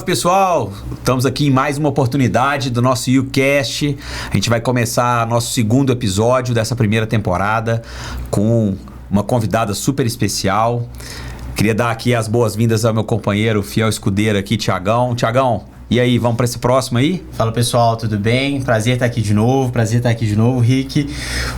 pessoal, estamos aqui em mais uma oportunidade do nosso YouCast. A gente vai começar nosso segundo episódio dessa primeira temporada com uma convidada super especial. Queria dar aqui as boas-vindas ao meu companheiro, fiel escudeiro aqui, Thiagão. Thiagão, e aí, vamos para esse próximo aí? Fala pessoal, tudo bem? Prazer estar aqui de novo, Rick.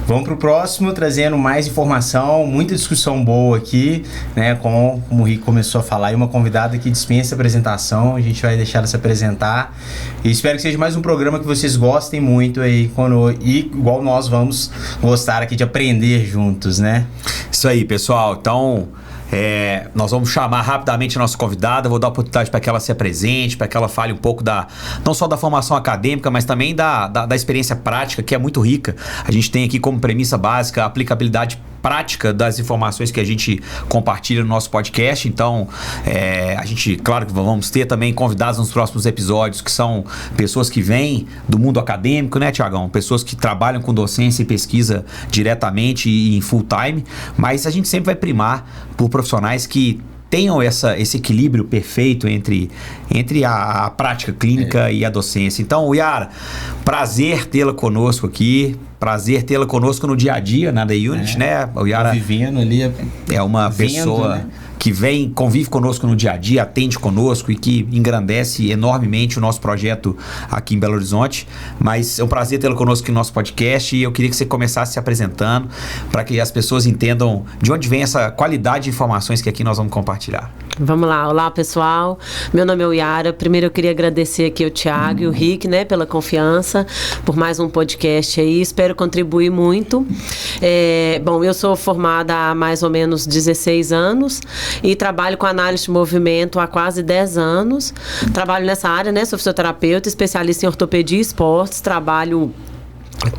Vamos pro próximo, trazendo mais informação, muita discussão boa aqui, né? Como o Rick começou a falar, e uma convidada que dispensa apresentação, a gente vai deixar ela se apresentar. E espero que seja mais um programa que vocês gostem muito aí, e igual nós vamos gostar aqui de aprender juntos, né? Isso aí, pessoal. Então, nós vamos chamar rapidamente a nossa convidada, vou dar oportunidade para que ela se apresente, para que ela fale um pouco não só da formação acadêmica, mas também da experiência prática, que é muito rica. A gente tem aqui como premissa básica a aplicabilidade prática das informações que a gente compartilha no nosso podcast. Então, a gente, claro que vamos ter também convidados nos próximos episódios, que são pessoas que vêm do mundo acadêmico, né, Thiagão? Pessoas que trabalham com docência e pesquisa diretamente e em full time, mas a gente sempre vai primar por profissionais que tenham esse equilíbrio perfeito entre a prática clínica e a docência. Então, Yara, prazer tê-la conosco aqui, prazer tê-la conosco no dia a dia na The Unit, né? O Yara vivendo ali, é uma pessoa, né, que convive conosco no dia a dia, atende conosco e que engrandece enormemente o nosso projeto aqui em Belo Horizonte. Mas é um prazer tê-lo conosco aqui no nosso podcast e eu queria que você começasse se apresentando para que as pessoas entendam de onde vem essa qualidade de informações que aqui nós vamos compartilhar. Vamos lá. Olá, pessoal. Meu nome é Yara. Primeiro eu queria agradecer aqui ao Thiago e o Rick, né, pela confiança, por mais um podcast aí. Espero contribuir muito. Bom, eu sou formada há mais ou menos 16 anos e trabalho com análise de movimento há quase 10 anos. Trabalho nessa área, né? Sou fisioterapeuta, especialista em ortopedia e esportes. Trabalho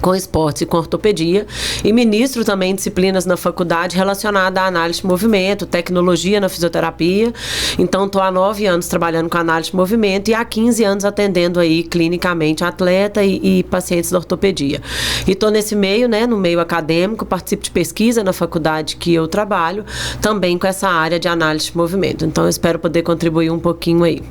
com esportes e com ortopedia e ministro também disciplinas na faculdade relacionadas à análise de movimento, tecnologia na fisioterapia. Então estou há 9 anos trabalhando com análise de movimento e há 15 anos atendendo aí clinicamente atleta e pacientes da ortopedia. E estou nesse meio, né, no meio acadêmico, participo de pesquisa na faculdade que eu trabalho, também com essa área de análise de movimento. Então eu espero poder contribuir um pouquinho aí.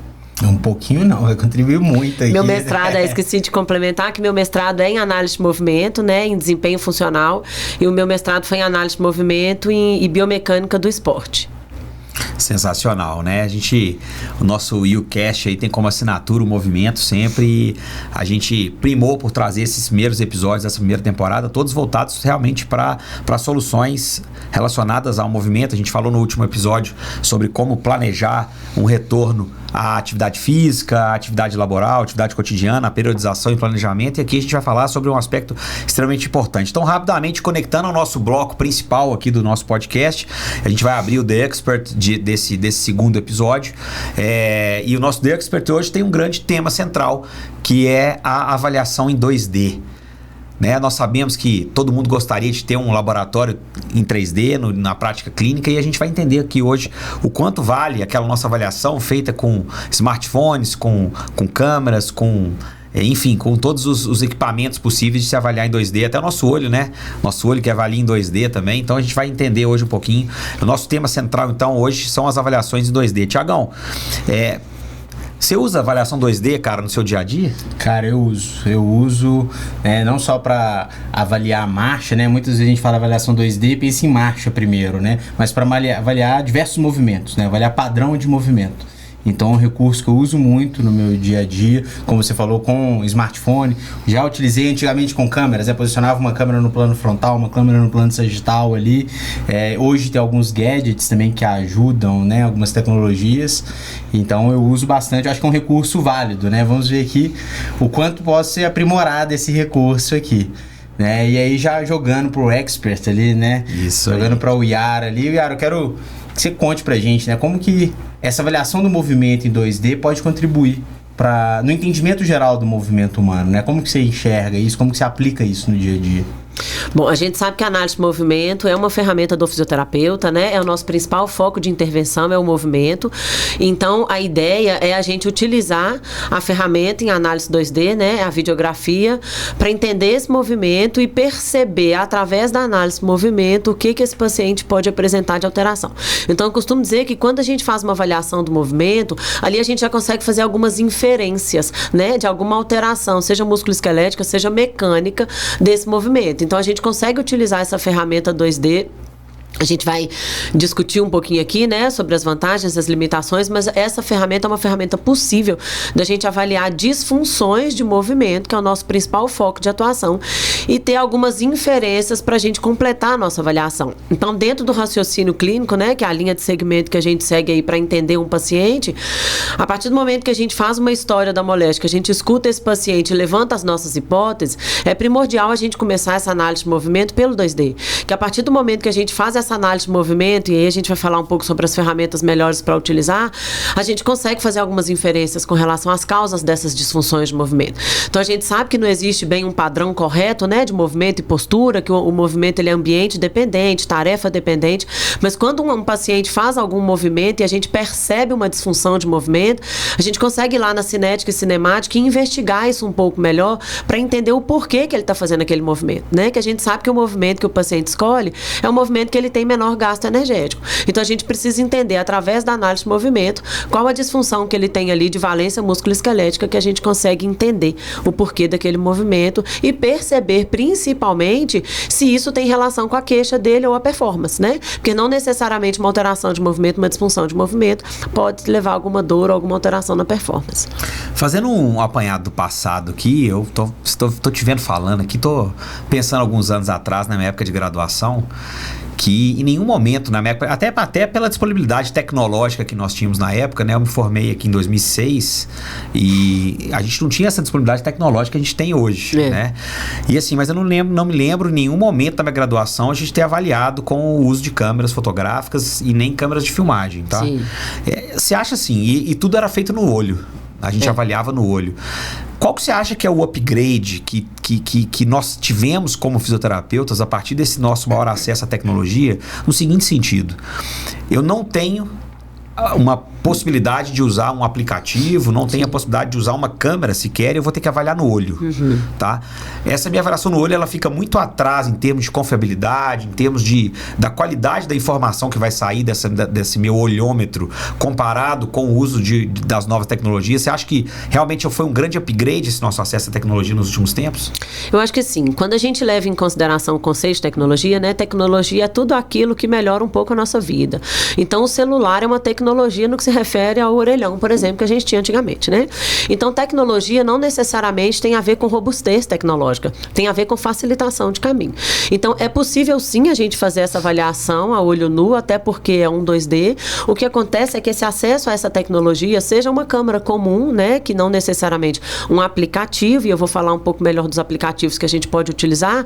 Um pouquinho não, vai contribuir muito aqui. Meu mestrado, esqueci de complementar, que meu mestrado é em análise de movimento, né, em desempenho funcional, e o meu mestrado foi em análise de movimento e biomecânica do esporte. Sensacional, né? O nosso YouCast aí tem como assinatura o movimento sempre, e a gente primou por trazer esses primeiros episódios dessa primeira temporada, todos voltados realmente para soluções relacionadas ao movimento. A gente falou no último episódio sobre como planejar um retorno à atividade física, à atividade laboral, atividade cotidiana, a periodização e planejamento, e aqui a gente vai falar sobre um aspecto extremamente importante. Então, rapidamente, conectando ao nosso bloco principal aqui do nosso podcast, a gente vai abrir o The Expert desse segundo episódio, e o nosso The Expert hoje tem um grande tema central, que é a avaliação em 2D. Né? Nós sabemos que todo mundo gostaria de ter um laboratório em 3D na prática clínica, e a gente vai entender aqui hoje o quanto vale aquela nossa avaliação feita com smartphones, com câmeras, enfim, com todos os equipamentos possíveis de se avaliar em 2D, até o nosso olho, né? Nosso olho que avalia em 2D também. Então a gente vai entender hoje um pouquinho. O nosso tema central, então, hoje são as avaliações em 2D. Thiagão, você usa avaliação 2D, cara, no seu dia a dia? Cara, eu uso não só para avaliar a marcha, né? Muitas vezes a gente fala avaliação 2D e pensa em marcha primeiro, né? Mas para avaliar diversos movimentos, né? Avaliar padrão de movimento. Então é um recurso que eu uso muito no meu dia a dia, como você falou, com smartphone. Já utilizei antigamente com câmeras, posicionava uma câmera no plano frontal, uma câmera no plano sagital ali. Hoje tem alguns gadgets também que ajudam, né? Algumas tecnologias. Então eu uso bastante, eu acho que é um recurso válido, né? Vamos ver aqui o quanto posso ser aprimorado esse recurso aqui. Né? E aí já jogando pro Expert ali, né? Isso. Jogando para o Yara ali. Yara, eu quero que você conte pra gente, né? Como que essa avaliação do movimento em 2D pode contribuir no entendimento geral do movimento humano, né? Como que você enxerga isso? Como que você aplica isso no dia a dia? Bom, a gente sabe que a análise de movimento é uma ferramenta do fisioterapeuta, né? É o nosso principal foco de intervenção, é o movimento. Então, a ideia é a gente utilizar a ferramenta em análise 2D, né? A videografia, para entender esse movimento e perceber, através da análise de movimento, o que esse paciente pode apresentar de alteração. Então, eu costumo dizer que quando a gente faz uma avaliação do movimento, ali a gente já consegue fazer algumas inferências, né? De alguma alteração, seja musculoesquelética, seja mecânica desse movimento. Então, a gente consegue utilizar essa ferramenta 2D. A gente vai discutir um pouquinho aqui, né, sobre as vantagens, as limitações, mas essa ferramenta é uma ferramenta possível da gente avaliar disfunções de movimento, que é o nosso principal foco de atuação, e ter algumas inferências para a gente completar a nossa avaliação. Então, dentro do raciocínio clínico, né, que é a linha de segmento que a gente segue aí para entender um paciente, a partir do momento que a gente faz uma história da moléstia, que a gente escuta esse paciente e levanta as nossas hipóteses, é primordial a gente começar essa análise de movimento pelo 2D. Que a partir do momento que a gente faz essa análise de movimento, e aí a gente vai falar um pouco sobre as ferramentas melhores para utilizar, a gente consegue fazer algumas inferências com relação às causas dessas disfunções de movimento. Então, a gente sabe que não existe bem um padrão correto, né, de movimento e postura, que o movimento ele é ambiente dependente, tarefa dependente, mas quando um paciente faz algum movimento e a gente percebe uma disfunção de movimento, a gente consegue ir lá na cinética e cinemática e investigar isso um pouco melhor para entender o porquê que ele está fazendo aquele movimento, né, que a gente sabe que o movimento que o paciente escolhe é um movimento que ele tem menor gasto energético. Então, a gente precisa entender, através da análise de movimento, qual a disfunção que ele tem ali de valência musculoesquelética, que a gente consegue entender o porquê daquele movimento e perceber, principalmente, se isso tem relação com a queixa dele ou a performance, né? Porque não necessariamente uma alteração de movimento, uma disfunção de movimento, pode levar a alguma dor ou alguma alteração na performance. Fazendo um apanhado do passado aqui, eu tô te vendo falando aqui, tô pensando alguns anos atrás, na minha época de graduação, que em nenhum momento, na minha época, até pela disponibilidade tecnológica que nós tínhamos na época, né? Eu me formei aqui em 2006 e a gente não tinha essa disponibilidade tecnológica que a gente tem hoje, né? E assim, mas eu não me lembro em nenhum momento da minha graduação a gente ter avaliado com o uso de câmeras fotográficas e nem câmeras de filmagem, tá? Você acha assim, e tudo era feito no olho. A gente avaliava no olho. Qual que você acha que é o upgrade que nós tivemos como fisioterapeutas a partir desse nosso maior acesso à tecnologia? No seguinte sentido, eu não tenho uma possibilidade de usar um aplicativo, não tenho a possibilidade de usar uma câmera sequer, eu vou ter que avaliar no olho, tá? Essa minha avaliação no olho, ela fica muito atrás em termos de confiabilidade, em termos da qualidade da informação que vai sair desse meu olhômetro comparado com o uso das novas tecnologias. Você acha que realmente foi um grande upgrade esse nosso acesso à tecnologia nos últimos tempos? Eu acho que sim. Quando a gente leva em consideração o conceito de tecnologia, né? Tecnologia é tudo aquilo que melhora um pouco a nossa vida. Então, o celular é uma tecnologia no que se refere ao orelhão, por exemplo, que a gente tinha antigamente, né? Então, tecnologia não necessariamente tem a ver com robustez tecnológica, tem a ver com facilitação de caminho. Então, é possível sim a gente fazer essa avaliação a olho nu, até porque é um 2D. O que acontece é que esse acesso a essa tecnologia, seja uma câmera comum, né, que não necessariamente um aplicativo, e eu vou falar um pouco melhor dos aplicativos que a gente pode utilizar,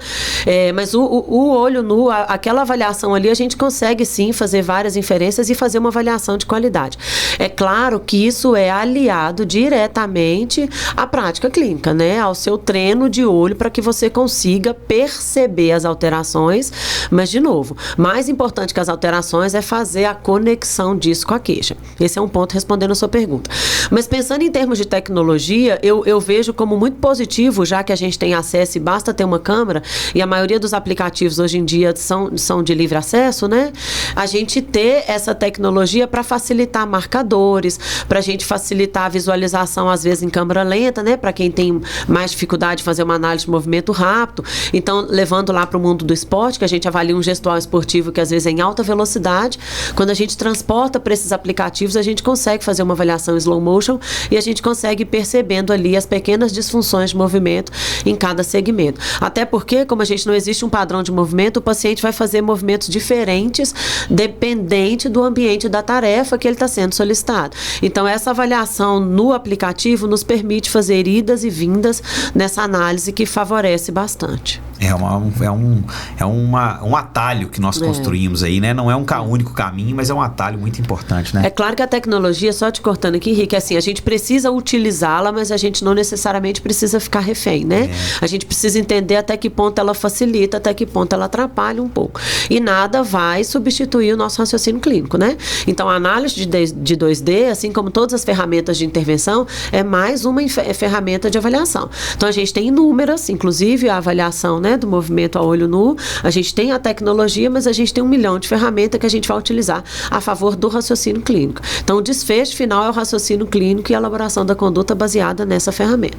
mas o olho nu, aquela avaliação ali, a gente consegue sim fazer várias inferências e fazer uma avaliação de qualidade. É claro que isso é aliado diretamente à prática clínica, né? Ao seu treino de olho para que você consiga perceber as alterações, mas de novo, mais importante que as alterações é fazer a conexão disso com a queixa. Esse é um ponto respondendo a sua pergunta. Mas pensando em termos de tecnologia, eu vejo como muito positivo, já que a gente tem acesso e basta ter uma câmera, e a maioria dos aplicativos hoje em dia são de livre acesso, né? A gente ter essa tecnologia para facilitar marcadores, para a gente facilitar a visualização, às vezes em câmera lenta, né? Para quem tem mais dificuldade de fazer uma análise de movimento rápido. Então, levando lá para o mundo do esporte, que a gente avalia um gestual esportivo que às vezes é em alta velocidade, quando a gente transporta para esses aplicativos, a gente consegue fazer uma avaliação em slow motion e a gente consegue ir percebendo ali as pequenas disfunções de movimento em cada segmento. Até porque, como a gente não existe um padrão de movimento, o paciente vai fazer movimentos diferentes dependente do ambiente da tarefa que ele está sendo solicitado. Então, essa avaliação no aplicativo nos permite fazer idas e vindas nessa análise que favorece bastante. É um atalho que nós construímos aí, né? Não é um único caminho, mas é um atalho muito importante, né? É claro que a tecnologia, só te cortando aqui, Henrique, assim, a gente precisa utilizá-la, mas a gente não necessariamente precisa ficar refém, né? A gente precisa entender até que ponto ela facilita, até que ponto ela atrapalha um pouco. E nada vai substituir o nosso raciocínio clínico, né? Então, a análise de 2D, assim como todas as ferramentas de intervenção, é mais uma ferramenta de avaliação. Então, a gente tem inúmeras, inclusive a avaliação, né, do movimento a olho nu, a gente tem a tecnologia, mas a gente tem 1 milhão de ferramentas que a gente vai utilizar a favor do raciocínio clínico. Então, o desfecho final é o raciocínio clínico e a elaboração da conduta baseada nessa ferramenta.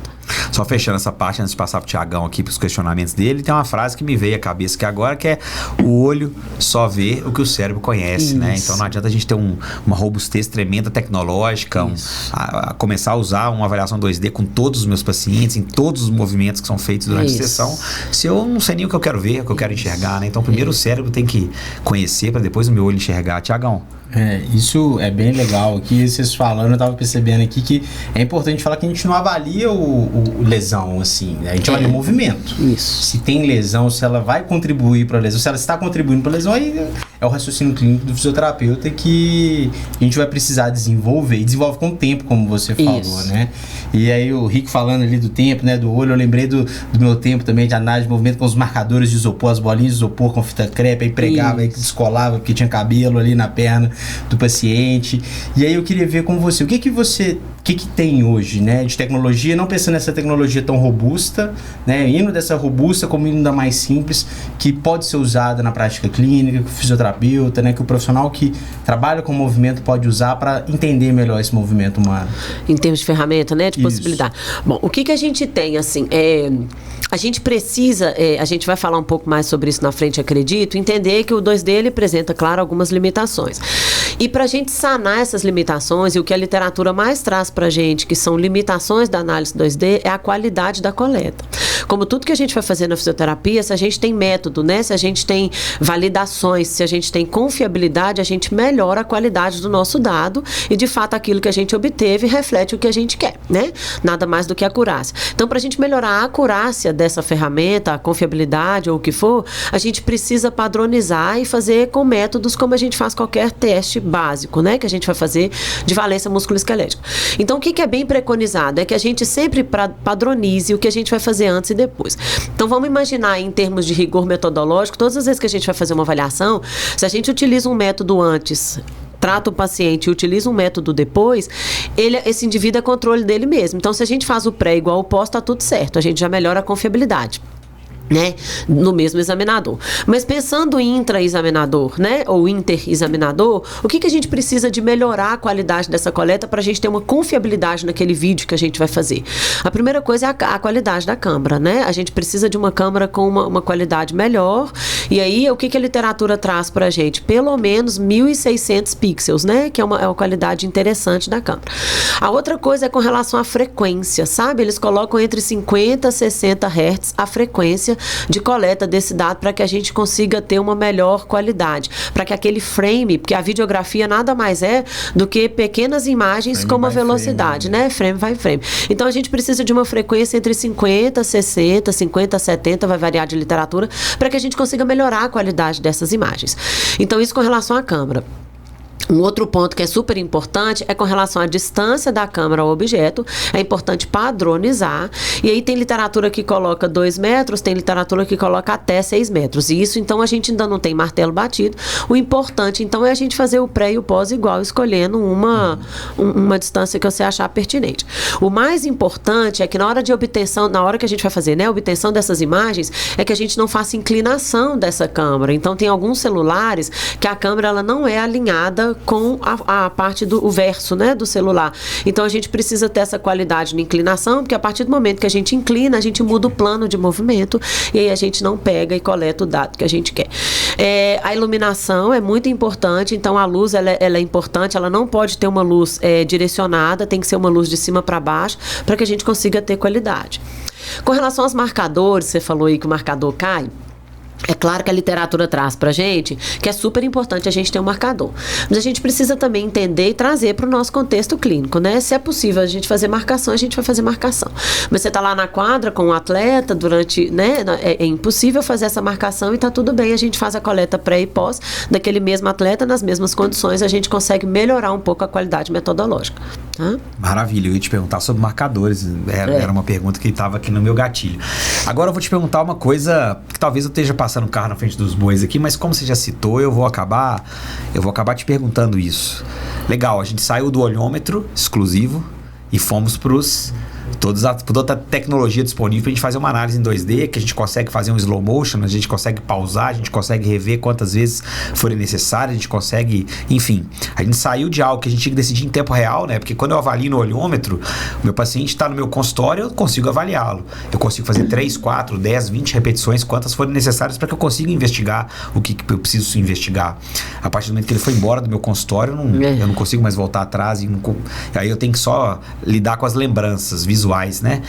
Só fechando essa parte, antes de passar para o Tiagão aqui para os questionamentos dele, tem uma frase que me veio à cabeça aqui agora, que é: o olho só vê o que o cérebro conhece, né? Então, não adianta a gente ter uma robustez tremenda tecnológica, a começar a usar uma avaliação 2D com todos os meus pacientes, em todos os movimentos que são feitos durante a sessão, se eu não sei nem o que eu quero ver, o que eu quero enxergar, né? Então, primeiro o cérebro tem que conhecer para depois o meu olho enxergar. Tiagão. Isso é bem legal. Aqui, vocês falando, eu tava percebendo aqui que é importante falar que a gente não avalia o lesão, assim, né? A gente avalia o movimento. Isso. Se tem lesão, se ela vai contribuir para a lesão, se ela está contribuindo para a lesão, aí é o raciocínio clínico do fisioterapeuta que a gente vai precisar desenvolver, e desenvolve com o tempo, como você falou, né? E aí o Rick falando ali do tempo, né, do olho, eu lembrei do meu tempo também de análise de movimento com os marcadores de isopor, as bolinhas de isopor com fita crepe, aí pregava, aí descolava, porque tinha cabelo ali na perna do paciente. E aí eu queria ver com você, o que tem hoje, né, de tecnologia, não pensando nessa tecnologia tão robusta, né, indo dessa robusta como indo da mais simples, que pode ser usada na prática clínica, que o fisioterapeuta, né, que o profissional que trabalha com movimento pode usar para entender melhor esse movimento humano. Em termos de ferramenta, né, de possibilidade. Bom, o que a gente tem, assim, a gente precisa, a gente vai falar um pouco mais sobre isso na frente, acredito, entender que o 2D ele apresenta, claro, algumas limitações. E para a gente sanar essas limitações, e o que a literatura mais traz para a gente, que são limitações da análise 2D, é a qualidade da coleta. Como tudo que a gente vai fazer na fisioterapia, se a gente tem método, né, se a gente tem validações, se a gente tem confiabilidade, a gente melhora a qualidade do nosso dado e, de fato, aquilo que a gente obteve reflete o que a gente quer, né? Nada mais do que a acurácia. Então, para a gente melhorar a acurácia dessa ferramenta, a confiabilidade ou o que for, a gente precisa padronizar e fazer com métodos como a gente faz qualquer teste básico, né, que a gente vai fazer de valência musculoesquelética. Então, o que é bem preconizado é que a gente sempre padronize o que a gente vai fazer antes e depois. Então, vamos imaginar em termos de rigor metodológico, todas as vezes que a gente vai fazer uma avaliação, se a gente utiliza um método antes, trata o paciente e utiliza um método depois, esse indivíduo é controle dele mesmo. Então, se a gente faz o pré igual ao pós, tá tudo certo. A gente já melhora a confiabilidade, né, no mesmo examinador. Mas pensando em intra-examinador, né, ou inter-examinador, o que a gente precisa de melhorar a qualidade dessa coleta para a gente ter uma confiabilidade naquele vídeo que a gente vai fazer? A primeira coisa é a qualidade da câmera, né? A gente precisa de uma câmera com uma qualidade melhor, e aí o que a literatura traz para a gente? Pelo menos 1.600 pixels, né, que é uma qualidade interessante da câmera. A outra coisa é com relação à frequência, sabe? Eles colocam entre 50 e 60 Hz a frequência de coleta desse dado para que a gente consiga ter uma melhor qualidade, para que aquele frame, porque a videografia nada mais é do que pequenas imagens frame com uma velocidade, frame, né? Frame by frame. Então a gente precisa de uma frequência entre 50, 60, 50, 70, vai variar de literatura, para que a gente consiga melhorar a qualidade dessas imagens. Então isso com relação à câmera. Um outro ponto que é super importante é com relação à distância da câmera ao objeto. É importante padronizar. E aí tem literatura que coloca 2 metros, tem literatura que coloca até 6 metros. E isso, então, a gente ainda não tem martelo batido. O importante, então, é a gente fazer o pré e o pós igual, escolhendo uma distância que você achar pertinente. O mais importante é que na hora de obtenção, na hora que a gente vai fazer, né, a obtenção dessas imagens, é que a gente não faça inclinação dessa câmera. Então, tem alguns celulares que a câmera ela não é alinhada com a parte do verso, né, do celular. Então a gente precisa ter essa qualidade na inclinação, porque a partir do momento que a gente inclina, a gente muda o plano de movimento e aí a gente não pega e coleta o dado que a gente quer. A iluminação é muito importante, então a luz ela é importante, ela não pode ter uma luz direcionada, tem que ser uma luz de cima para baixo para que a gente consiga ter qualidade. Com relação aos marcadores, você falou aí que o marcador cai. É claro que a literatura traz pra gente que é super importante a gente ter um marcador. Mas a gente precisa também entender e trazer para o nosso contexto clínico, né? Se é possível a gente fazer marcação, a gente vai fazer marcação. Mas você tá lá na quadra com um atleta durante, né? É impossível fazer essa marcação e tá tudo bem, a gente faz a coleta pré e pós daquele mesmo atleta nas mesmas condições, a gente consegue melhorar um pouco a qualidade metodológica. Tá? Maravilha, eu ia te perguntar sobre marcadores, era uma pergunta que estava aqui no meu gatilho. Agora eu vou te perguntar uma coisa que talvez eu esteja passando o carro na frente dos bois aqui, mas como você já citou, eu vou acabar te perguntando isso. Legal, a gente saiu do olhômetro exclusivo e fomos para toda a tecnologia disponível para a gente fazer uma análise em 2D, que a gente consegue fazer um slow motion, a gente consegue pausar, a gente consegue rever quantas vezes forem necessárias, a gente consegue, enfim, a gente saiu de algo que a gente tinha que decidir em tempo real, né? Porque quando eu avalio no olhômetro, o meu paciente está no meu consultório, eu consigo avaliá-lo. Eu consigo fazer 3, 4, 10, 20 repetições, quantas forem necessárias para que eu consiga investigar o que eu preciso investigar. A partir do momento que ele foi embora do meu consultório, eu não consigo mais voltar atrás e aí eu tenho que só lidar com as lembranças visuais, né?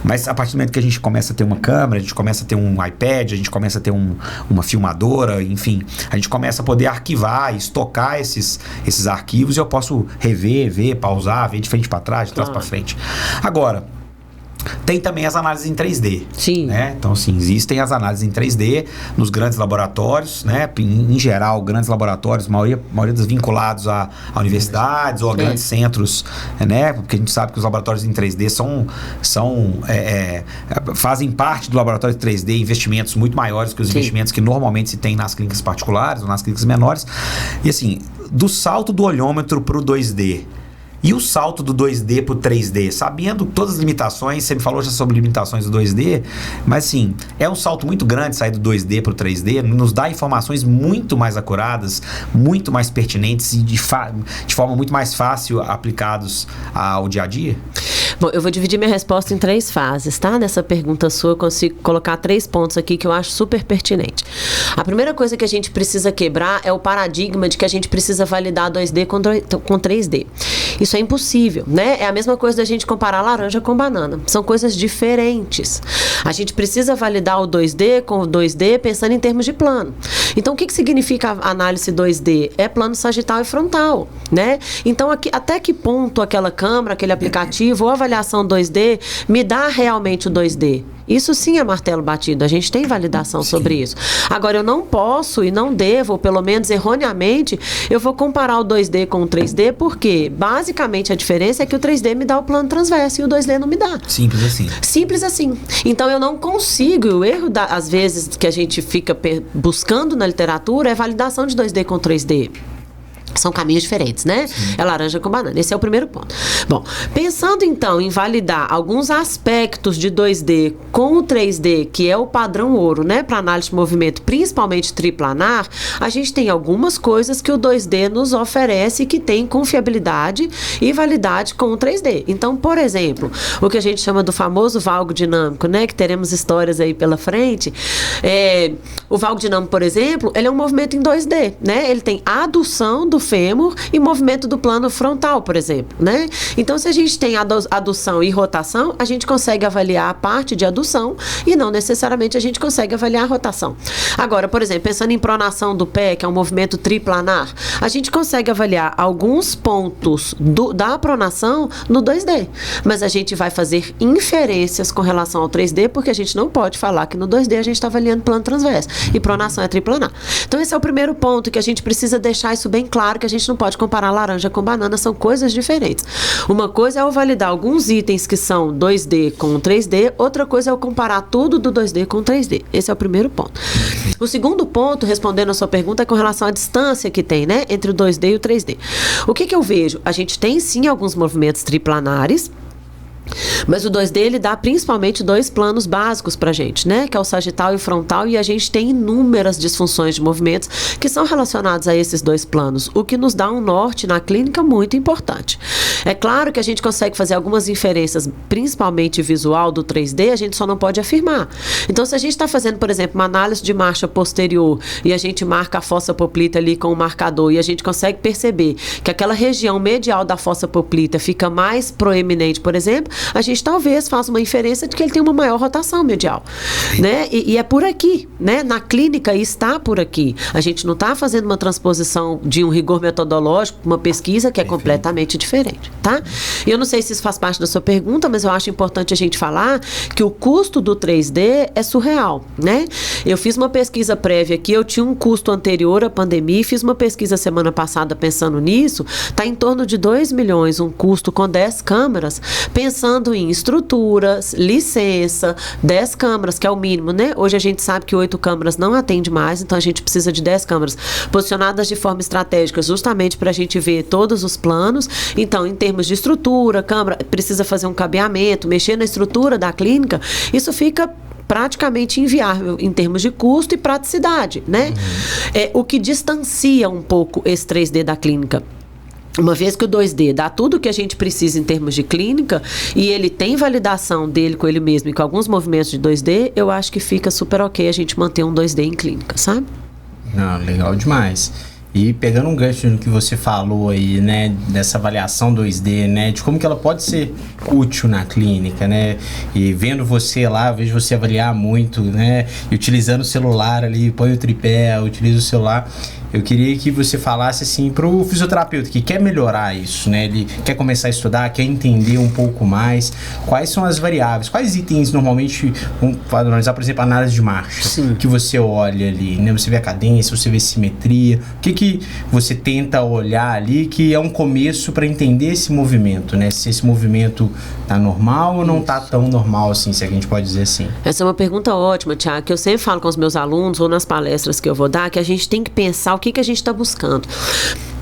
Mas a partir do momento que a gente começa a ter uma câmera, a gente começa a ter um iPad, a gente começa a ter uma filmadora, enfim, a gente começa a poder arquivar e estocar esses arquivos e eu posso rever, ver, pausar, ver de frente para trás, de trás para frente. Agora, tem também as análises em 3D. Sim. Né? Então, sim, existem as análises em 3D nos grandes laboratórios, né? Em geral, grandes laboratórios, maioria dos vinculados a universidades ou a grandes centros, né? Porque a gente sabe que os laboratórios em 3D fazem parte do laboratório de 3D investimentos muito maiores que os investimentos que normalmente se tem nas clínicas particulares ou nas clínicas menores. E assim, do salto do olhômetro para o 2D, e o salto do 2D para o 3D, sabendo todas as limitações, você me falou já sobre limitações do 2D, mas assim, é um salto muito grande sair do 2D para o 3D, nos dá informações muito mais acuradas, muito mais pertinentes e de forma muito mais fácil aplicados ao dia a dia? Bom, eu vou dividir minha resposta em 3 fases, tá? Nessa pergunta sua, eu consigo colocar 3 pontos aqui que eu acho super pertinente. A primeira coisa que a gente precisa quebrar é o paradigma de que a gente precisa validar 2D com 3D. Isso é impossível, né? É a mesma coisa da gente comparar laranja com banana. São coisas diferentes. A gente precisa validar o 2D com o 2D pensando em termos de plano. Então, o que significa a análise 2D? É plano sagital e frontal, né? Então, até que ponto aquela câmera, aquele aplicativo ou avaliação 2D me dá realmente o 2D? Isso sim é martelo batido, a gente tem validação sobre isso. Agora, eu não posso e não devo, ou pelo menos erroneamente, eu vou comparar o 2D com o 3D, porque basicamente a diferença é que o 3D me dá o plano transverso e o 2D não me dá. Simples assim. Simples assim. Então, eu não consigo, o erro, às vezes, que a gente fica buscando na literatura é validação de 2D com 3D. São caminhos diferentes, né? Sim. É laranja com banana. Esse é o primeiro ponto. Bom, pensando então em validar alguns aspectos de 2D com o 3D, que é o padrão ouro, né? Para análise de movimento, principalmente triplanar, a gente tem algumas coisas que o 2D nos oferece que tem confiabilidade e validade com o 3D. Então, por exemplo, o que a gente chama do famoso valgo dinâmico, né? Que teremos histórias aí pela frente. O valgo dinâmico, por exemplo, ele é um movimento em 2D, né? Ele tem a adução do fêmur e movimento do plano frontal, por exemplo, né? Então, se a gente tem adução e rotação, a gente consegue avaliar a parte de adução e não necessariamente a gente consegue avaliar a rotação. Agora, por exemplo, pensando em pronação do pé, que é um movimento triplanar, a gente consegue avaliar alguns pontos da pronação no 2D, mas a gente vai fazer inferências com relação ao 3D, porque a gente não pode falar que no 2D a gente está avaliando plano transverso e pronação é triplanar. Então, esse é o primeiro ponto que a gente precisa deixar isso bem claro, que a gente não pode comparar laranja com banana, são coisas diferentes. Uma coisa é eu validar alguns itens que são 2D com 3D, outra coisa é eu comparar tudo do 2D com 3D. Esse é o primeiro ponto. O segundo ponto, respondendo a sua pergunta, é com relação à distância que tem, né, entre o 2D e o 3D. O que eu vejo? A gente tem sim alguns movimentos triplanares, mas o 2D, ele dá principalmente 2 planos básicos pra gente, né? Que é o sagital e o frontal, e a gente tem inúmeras disfunções de movimentos que são relacionados a esses 2 planos, o que nos dá um norte na clínica muito importante. É claro que a gente consegue fazer algumas inferências, principalmente visual do 3D, a gente só não pode afirmar. Então, se a gente está fazendo, por exemplo, uma análise de marcha posterior e a gente marca a fossa poplita ali com o marcador e a gente consegue perceber que aquela região medial da fossa poplita fica mais proeminente, por exemplo, a gente talvez faça uma inferência de que ele tem uma maior rotação medial, né? E é por aqui, né? Na clínica está por aqui. A gente não está fazendo uma transposição de um rigor metodológico, uma pesquisa que é completamente diferente, tá? E eu não sei se isso faz parte da sua pergunta, mas eu acho importante a gente falar que o custo do 3D é surreal, né? Eu fiz uma pesquisa prévia aqui, eu tinha um custo anterior à pandemia, fiz uma pesquisa semana passada pensando nisso, está em torno de 2 milhões, um custo com 10 câmaras, pensando em estruturas, licença, 10 câmaras, que é o mínimo, né? Hoje a gente sabe que 8 câmaras não atende mais, então a gente precisa de 10 câmaras posicionadas de forma estratégica, justamente para a gente ver todos os planos. Então, em termos de estrutura, câmara, precisa fazer um cabeamento, mexer na estrutura da clínica, isso fica praticamente inviável em termos de custo e praticidade, né? É o que distancia um pouco esse 3D da clínica. Uma vez que o 2D dá tudo o que a gente precisa em termos de clínica e ele tem validação dele com ele mesmo e com alguns movimentos de 2D, eu acho que fica super ok a gente manter um 2D em clínica, sabe? Não, legal demais. E pegando um gancho no que você falou aí, né, dessa avaliação 2D, né, de como que ela pode ser útil na clínica, né, e vendo você lá, vejo você avaliar muito, né, e utilizando o celular ali, põe o tripé, utiliza o celular. Eu queria que você falasse assim pro fisioterapeuta que quer melhorar isso, né? Ele quer começar a estudar, quer entender um pouco mais quais são as variáveis, quais itens normalmente, vamos analisar, por exemplo, a análise de marcha. Sim. Que você olha ali, né? Você vê a cadência, você vê simetria, o que você tenta olhar ali que é um começo para entender esse movimento, né? Se esse movimento tá normal ou não tá tão normal assim, se a gente pode dizer assim. Essa é uma pergunta ótima, Thiago, que eu sempre falo com os meus alunos ou nas palestras que eu vou dar, que a gente tem que pensar o que a gente está buscando.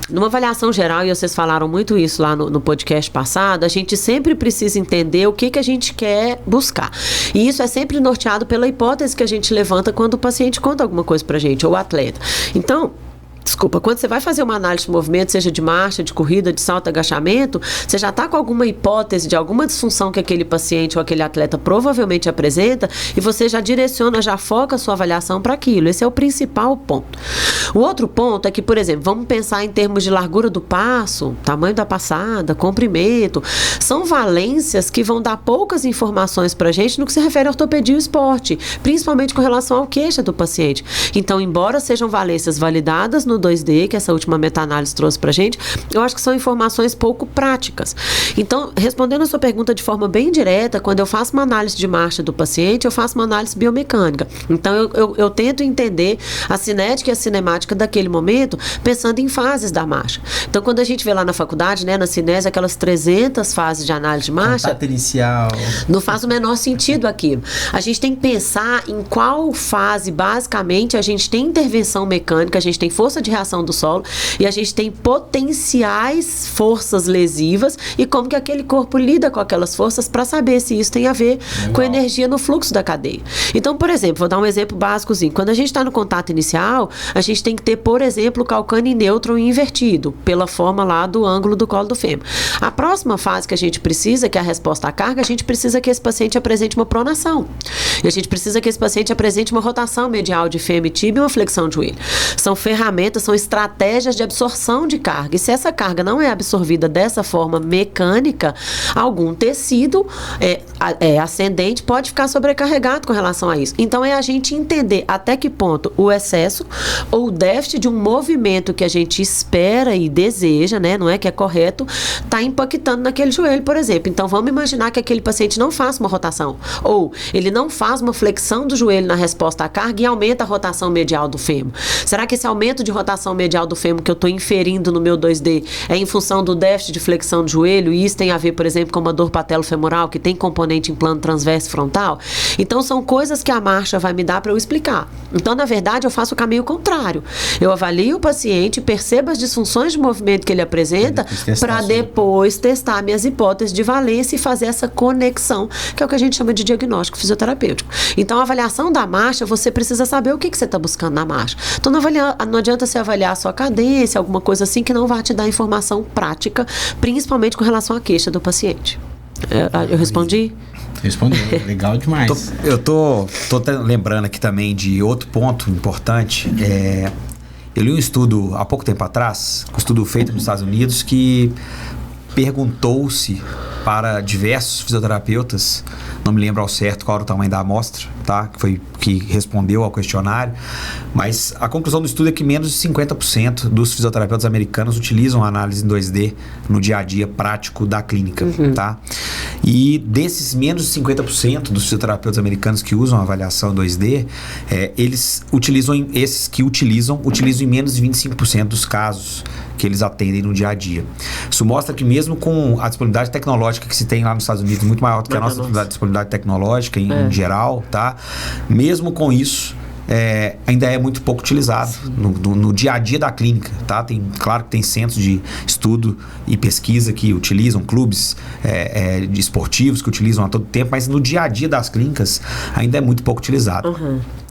Numa avaliação geral, e vocês falaram muito isso lá no podcast passado, a gente sempre precisa entender o que a gente quer buscar. E isso é sempre norteado pela hipótese que a gente levanta quando o paciente conta alguma coisa pra gente, ou o atleta. Então, quando você vai fazer uma análise de movimento, seja de marcha, de corrida, de salto, agachamento, você já está com alguma hipótese de alguma disfunção que aquele paciente ou aquele atleta provavelmente apresenta e você já direciona, já foca a sua avaliação para aquilo. Esse é o principal ponto. O outro ponto é que, por exemplo, vamos pensar em termos de largura do passo, tamanho da passada, comprimento. São valências que vão dar poucas informações para a gente no que se refere à ortopedia e esporte, principalmente com relação ao queixa do paciente. Então, embora sejam valências validadas no 2D, que essa última meta-análise trouxe pra gente, eu acho que são informações pouco práticas. Então, respondendo a sua pergunta de forma bem direta, quando eu faço uma análise de marcha do paciente, eu faço uma análise biomecânica. Então, eu tento entender a cinética e a cinemática daquele momento, pensando em fases da marcha. Então, quando a gente vê lá na faculdade, né, na cinese, aquelas 300 fases de análise de marcha, contato inicial, não faz o menor sentido aquilo. A gente tem que pensar em qual fase, basicamente, a gente tem intervenção mecânica, a gente tem força de reação do solo e a gente tem potenciais forças lesivas e como que aquele corpo lida com aquelas forças para saber se isso tem a ver com energia no fluxo da cadeia. Então, por exemplo, vou dar um exemplo básicozinho. Quando a gente está no contato inicial, a gente tem que ter, por exemplo, o calcâneo neutro invertido, pela forma lá do ângulo do colo do fêmur. A próxima fase que a gente precisa, que é a resposta à carga, a gente precisa que esse paciente apresente uma pronação. E a gente precisa que esse paciente apresente uma rotação medial de fêmur e tíbia e uma flexão de joelho. São ferramentas, são estratégias de absorção de carga. E se essa carga não é absorvida dessa forma mecânica, algum tecido ascendente pode ficar sobrecarregado com relação a isso. Então, é a gente entender até que ponto o excesso ou o déficit de um movimento que a gente espera e deseja, né, não é que é correto, está impactando naquele joelho, por exemplo. Então, vamos imaginar que aquele paciente não faça uma rotação, ou ele não faz uma flexão do joelho na resposta à carga e aumenta a rotação medial do fêmur. Será que esse aumento de rotação medial do fêmur que eu estou inferindo no meu 2D é em função do déficit de flexão do joelho e isso tem a ver, por exemplo, com uma dor patelofemoral que tem componente em plano transverso frontal? Então, são coisas que a marcha vai me dar para eu explicar. Então, na verdade, eu faço o caminho contrário. Eu avalio o paciente, percebo as disfunções de movimento que ele apresenta para depois testar minhas hipóteses de valência e fazer essa conexão, que é o que a gente chama de diagnóstico fisioterapêutico. Então, a avaliação da marcha, você precisa saber o que você está buscando na marcha. Então, não adianta você avaliar só a cadência, alguma coisa assim que não vai te dar informação prática, principalmente com relação à queixa do paciente. Eu respondi? Respondeu, legal demais. Eu tô lembrando aqui também de outro ponto importante. Eu li um estudo há pouco tempo atrás, um estudo feito nos Estados Unidos, que perguntou-se para diversos fisioterapeutas, não me lembro ao certo qual era o tamanho da amostra, tá? Que respondeu ao questionário, mas a conclusão do estudo é que menos de 50% dos fisioterapeutas americanos utilizam a análise em 2D no dia a dia prático da clínica, tá? E desses menos de 50% dos fisioterapeutas americanos que usam a avaliação em 2D, eles utilizam em menos de 25% dos casos que eles atendem no dia a dia. Isso mostra que mesmo com a disponibilidade tecnológica que se tem lá nos Estados Unidos, muito maior do que a nossa disponibilidade tecnológica em geral, tá? Mesmo com isso, ainda é muito pouco utilizado no dia a dia da clínica, tá? Claro que tem centros de estudo e pesquisa que utilizam, clubes de esportivos que utilizam a todo tempo, mas no dia a dia das clínicas ainda é muito pouco utilizado.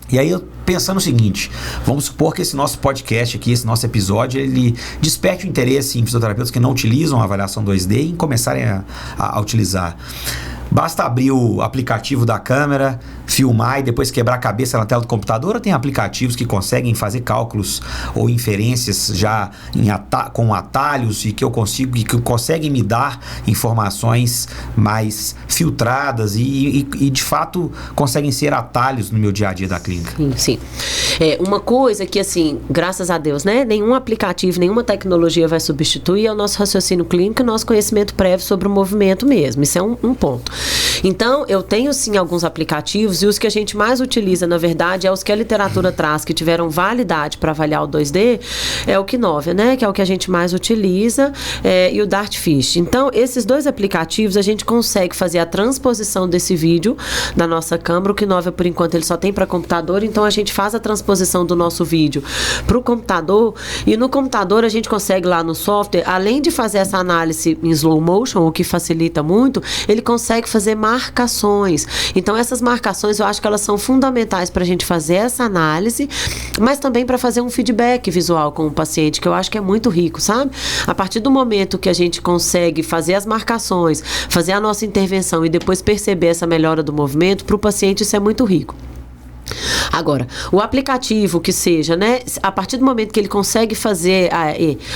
E aí eu pensando o seguinte, vamos supor que esse nosso podcast aqui, esse nosso episódio, ele desperte o interesse em fisioterapeutas que não utilizam a avaliação 2D em começarem a utilizar. Basta abrir o aplicativo da câmera, filmar e depois quebrar a cabeça na tela do computador, ou tem aplicativos que conseguem fazer cálculos ou inferências já com atalhos e que conseguem me dar informações mais filtradas e de fato conseguem ser atalhos no meu dia a dia da clínica. Sim. Uma coisa que, assim, graças a Deus, né? Nenhum aplicativo, nenhuma tecnologia vai substituir é o nosso raciocínio clínico e o nosso conhecimento prévio sobre o movimento mesmo. Isso é um ponto. Então, eu tenho sim alguns aplicativos e os que a gente mais utiliza, na verdade, é os que a literatura traz, que tiveram validade para avaliar o 2D, é o Knovia, né? Que é o que a gente mais utiliza, e o Dartfish. Então, esses dois aplicativos, a gente consegue fazer a transposição desse vídeo da nossa câmera. O Knovia, por enquanto, ele só tem para computador, então a gente faz a transposição do nosso vídeo para o computador, e no computador a gente consegue lá no software, além de fazer essa análise em slow motion, o que facilita muito, ele consegue fazer marcações. Então, essas marcações, eu acho que elas são fundamentais para a gente fazer essa análise, mas também para fazer um feedback visual com o paciente, que eu acho que é muito rico, sabe? A partir do momento que a gente consegue fazer as marcações, fazer a nossa intervenção e depois perceber essa melhora do movimento, para o paciente isso é muito rico. Agora, o aplicativo que seja, né, a partir do momento que ele consegue fazer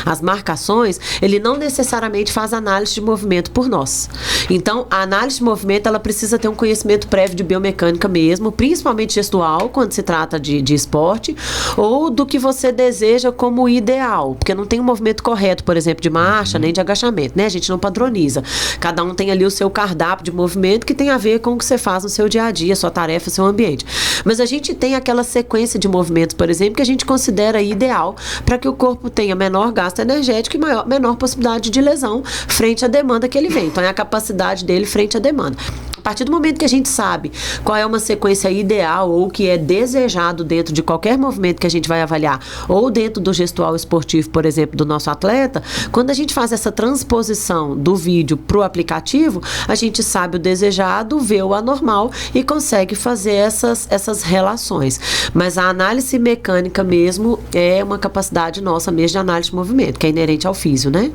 as marcações, ele não necessariamente faz análise de movimento por nós. Então, a análise de movimento, ela precisa ter um conhecimento prévio de biomecânica mesmo, principalmente gestual, quando se trata de esporte, ou do que você deseja como ideal, porque não tem um movimento correto, por exemplo, de marcha, nem de agachamento, né? A gente não padroniza. Cada um tem ali o seu cardápio de movimento que tem a ver com o que você faz no seu dia a dia, sua tarefa, seu ambiente. Mas a gente tem aquela sequência de movimentos, por exemplo, que a gente considera ideal para que o corpo tenha menor gasto energético e menor possibilidade de lesão frente à demanda que ele vem. Então, é a capacidade dele frente à demanda. A partir do momento que a gente sabe qual é uma sequência ideal ou que é desejado dentro de qualquer movimento que a gente vai avaliar, ou dentro do gestual esportivo, por exemplo, do nosso atleta, quando a gente faz essa transposição do vídeo para o aplicativo, a gente sabe o desejado, vê o anormal e consegue fazer essas relações. Mas a análise mecânica mesmo é uma capacidade nossa mesmo de análise de movimento, que é inerente ao físio, né?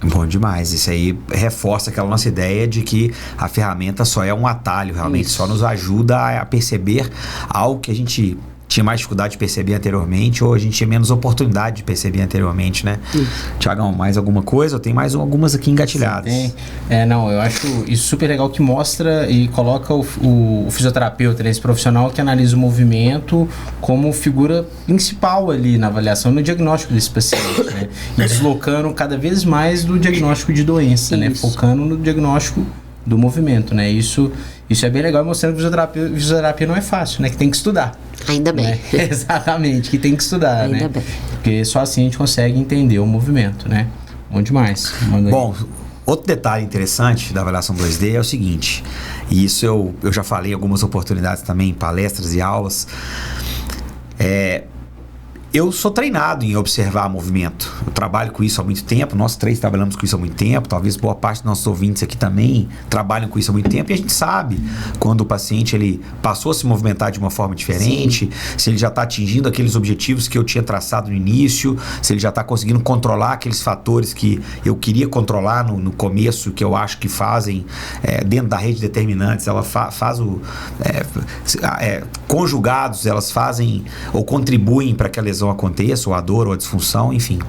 Bom demais, isso aí reforça aquela nossa ideia de que a ferramenta só é um atalho, realmente só nos ajuda a perceber algo que a gente tinha mais dificuldade de perceber anteriormente, ou a gente tinha menos oportunidade de perceber anteriormente, né? Tiagão, mais alguma coisa? Eu tenho mais algumas aqui engatilhadas. Sim, tem. Não, eu acho isso super legal, que mostra e coloca o fisioterapeuta, esse profissional que analisa o movimento como figura principal ali na avaliação, no diagnóstico desse paciente, né? E deslocando cada vez mais do diagnóstico de doença, né? Focando no diagnóstico do movimento, né? Isso é bem legal, mostrando que fisioterapia não é fácil, né? Que tem que estudar. Ainda bem. Né? Exatamente, que tem que estudar, Ainda né? bem. Porque só assim a gente consegue entender o movimento, né? Bom demais. Bom, outro detalhe interessante da avaliação 2D é o seguinte, e isso eu já falei em algumas oportunidades também, em palestras e aulas, eu sou treinado em observar movimento. Eu trabalho com isso há muito tempo. Nós três trabalhamos com isso há muito tempo. Talvez boa parte dos nossos ouvintes aqui também trabalham com isso há muito tempo. E a gente sabe quando o paciente ele passou a se movimentar de uma forma diferente, se ele já está atingindo aqueles objetivos que eu tinha traçado no início, se ele já está conseguindo controlar aqueles fatores que eu queria controlar no começo, que eu acho que fazem dentro da rede de determinantes. Ela faz conjugados, elas fazem ou contribuem para que a lesão lesão aconteça, ou a dor, ou a disfunção, enfim.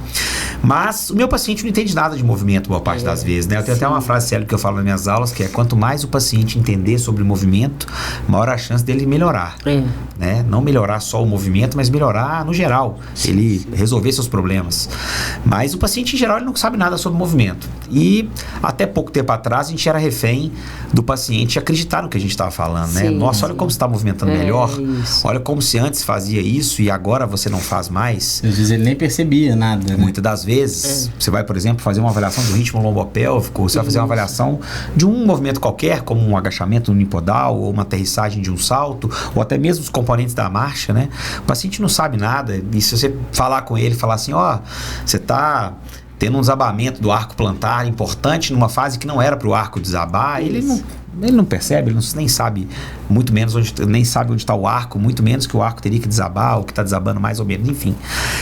Mas o meu paciente não entende nada de movimento boa parte das vezes, né? Eu tenho até uma frase célebre que eu falo nas minhas aulas, que é: quanto mais o paciente entender sobre movimento, maior a chance dele melhorar. Né? Não melhorar só o movimento, mas melhorar no geral. Ele resolver seus problemas. Mas o paciente, em geral, ele não sabe nada sobre movimento. E até pouco tempo atrás, a gente era refém do paciente acreditar no que a gente estava falando, né? Nossa, olha como você está movimentando melhor. Isso. Olha como se antes fazia isso e agora você não faz mais. Às vezes ele nem percebia nada, né? Muitas das vezes, você vai, por exemplo, fazer uma avaliação do ritmo lombopélvico, ou você vai fazer uma avaliação de um movimento qualquer, como um agachamento unipodal, ou uma aterrissagem de um salto, ou até mesmo os componentes da marcha, né? O paciente não sabe nada, e se você falar com ele, falar assim, você está tendo um desabamento do arco plantar importante numa fase que não era para o arco desabar, ele não percebe, ele nem sabe, muito menos nem sabe onde está o arco, muito menos que o arco teria que desabar, ou que está desabando mais ou menos, enfim.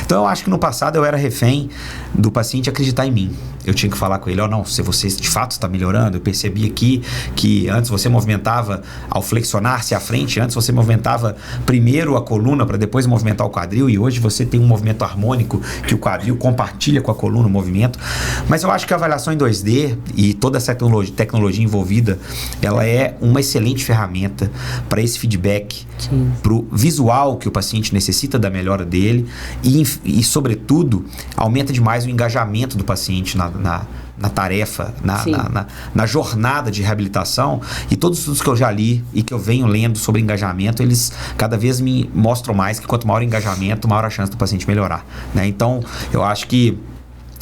Então eu acho que no passado eu era refém do paciente acreditar em mim. Eu tinha que falar com ele, não, se você de fato está melhorando, eu percebi aqui que antes você movimentava ao flexionar-se à frente, antes você movimentava primeiro a coluna para depois movimentar o quadril, e hoje você tem um movimento harmônico que o quadril compartilha com a coluna o movimento. Mas eu acho que a avaliação em 2D e toda essa tecnologia envolvida, ela é uma excelente ferramenta para esse feedback, para o visual que o paciente necessita da melhora dele e, sobretudo, aumenta demais o engajamento do paciente na tarefa, na jornada de reabilitação. E todos os estudos que eu já li e que eu venho lendo sobre engajamento, eles cada vez me mostram mais que quanto maior o engajamento, maior a chance do paciente melhorar, né? Então, eu acho que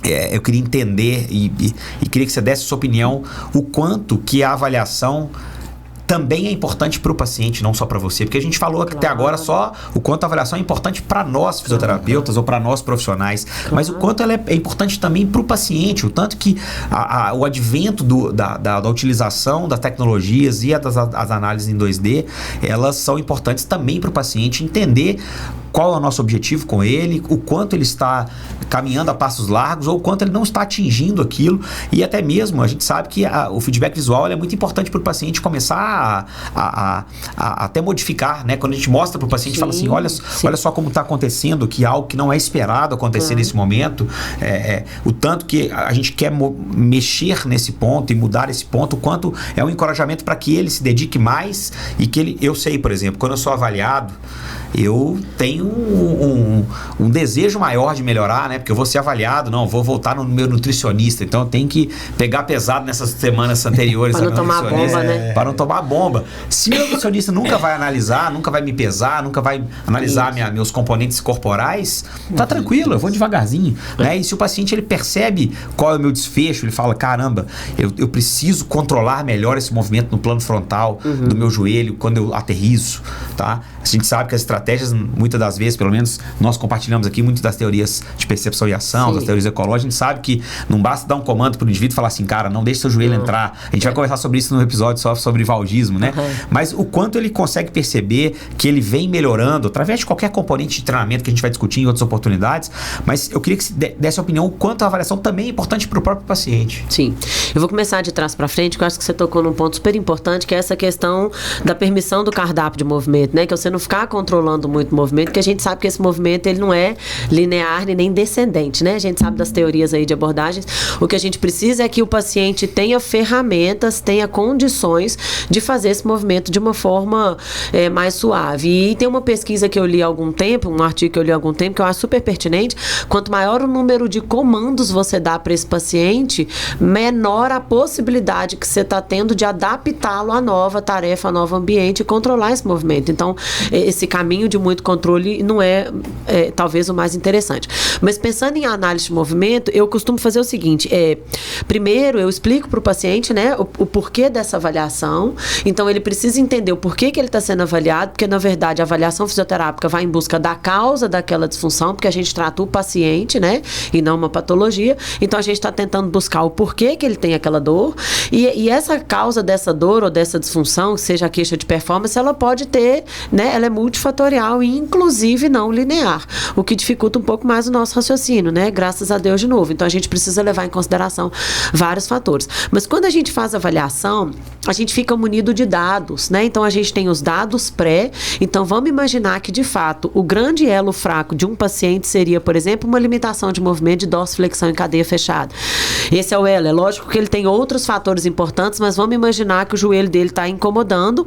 eu queria entender e queria que você desse sua opinião o quanto que a avaliação também é importante para o paciente, não só para você, porque a gente falou até agora só o quanto a avaliação é importante para nós fisioterapeutas ou para nós profissionais, mas o quanto ela é importante também para o paciente, o tanto que o advento da utilização das tecnologias e as análises em 2D, elas são importantes também para o paciente entender qual é o nosso objetivo com ele, o quanto ele está caminhando a passos largos ou o quanto ele não está atingindo aquilo. E até mesmo a gente sabe que o feedback visual é muito importante para o paciente começar a até modificar, né? Quando a gente mostra para o paciente, fala assim, olha só como está acontecendo, que algo que não é esperado acontecer nesse momento, o tanto que a gente quer mexer nesse ponto e mudar esse ponto, o quanto é um encorajamento para que ele se dedique mais e que eu sei, por exemplo, quando eu sou avaliado, eu tenho um desejo maior de melhorar, né? Porque eu vou ser avaliado, vou voltar no meu nutricionista, então eu tenho que pegar pesado nessas semanas anteriores para não tomar bomba, né? Para não tomar bomba. Se meu nutricionista nunca vai analisar, nunca vai me pesar, nunca vai analisar meus componentes corporais, tá tranquilo, eu vou devagarzinho, né? E se o paciente ele percebe qual é o meu desfecho, ele fala, caramba, eu preciso controlar melhor esse movimento no plano frontal do meu joelho quando eu aterrizo, tá? A gente sabe que as estratégias, muitas das vezes, pelo menos nós compartilhamos aqui muitas das teorias de percepção e ação, das teorias ecológicas, a gente sabe que não basta dar um comando para o indivíduo e falar assim, cara, não deixe seu joelho entrar. A gente vai conversar sobre isso no episódio só sobre valgismo, né? Mas o quanto ele consegue perceber que ele vem melhorando através de qualquer componente de treinamento que a gente vai discutir em outras oportunidades, mas eu queria que você desse a opinião o quanto a avaliação também é importante para o próprio paciente. Sim. Eu vou começar de trás para frente, que eu acho que você tocou num ponto super importante, que é essa questão da permissão do cardápio de movimento, né? Que você não ficar controlando muito o movimento, porque a gente sabe que esse movimento ele não é linear e nem descendente, né? A gente sabe das teorias aí de abordagens. O que a gente precisa é que o paciente tenha ferramentas, tenha condições de fazer esse movimento de uma forma mais suave. E tem uma pesquisa que eu li há algum tempo, um artigo que eu li há algum tempo, que eu acho super pertinente. Quanto maior o número de comandos você dá para esse paciente, menor a possibilidade que você está tendo de adaptá-lo à nova tarefa, ao novo ambiente e controlar esse movimento. Então, esse caminho de muito controle não é talvez o mais interessante. Mas pensando em análise de movimento, eu costumo fazer o seguinte, primeiro eu explico para o paciente, né, o porquê dessa avaliação. Então ele precisa entender o porquê que ele está sendo avaliado, porque na verdade a avaliação fisioterápica vai em busca da causa daquela disfunção, porque a gente trata o paciente, né, e não uma patologia. Então a gente está tentando buscar o porquê que ele tem aquela dor e essa causa dessa dor ou dessa disfunção, seja a queixa de performance, ela pode ter, né, ela é multifatorial e inclusive não linear, o que dificulta um pouco mais o nosso raciocínio, né? Graças a Deus de novo. Então a gente precisa levar em consideração vários fatores. Mas quando a gente faz avaliação, a gente fica munido de dados, né? Então a gente tem os dados pré. Então vamos imaginar que de fato o grande elo fraco de um paciente seria, por exemplo, uma limitação de movimento de dorsiflexão em cadeia fechada. Esse é o elo. É lógico que ele tem outros fatores importantes, mas vamos imaginar que o joelho dele está incomodando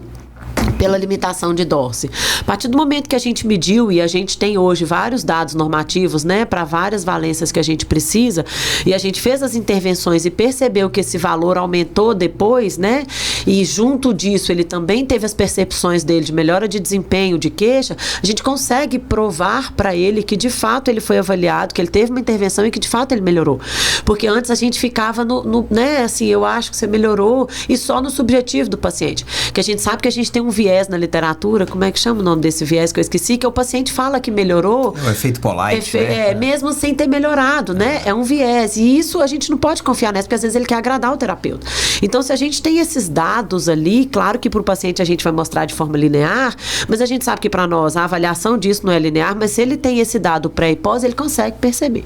pela limitação de dorse. A partir do momento que a gente mediu, e a gente tem hoje vários dados normativos, né, para várias valências que a gente precisa, e a gente fez as intervenções e percebeu que esse valor aumentou depois, né, e junto disso ele também teve as percepções dele de melhora de desempenho, de queixa, a gente consegue provar para ele que de fato ele foi avaliado, que ele teve uma intervenção e que de fato ele melhorou. Porque antes a gente ficava né, assim, eu acho que você melhorou, e só no subjetivo do paciente. Que a gente sabe que a gente tem um viés na literatura, como é que chama o nome desse viés que eu esqueci, que o paciente fala que melhorou. O efeito Polite, né? Mesmo sem ter melhorado, né? É um viés. E isso a gente não pode confiar nessa, porque às vezes ele quer agradar o terapeuta. Então, se a gente tem esses dados ali, claro que para o paciente a gente vai mostrar de forma linear, mas a gente sabe que para nós a avaliação disso não é linear, mas se ele tem esse dado pré e pós, ele consegue perceber.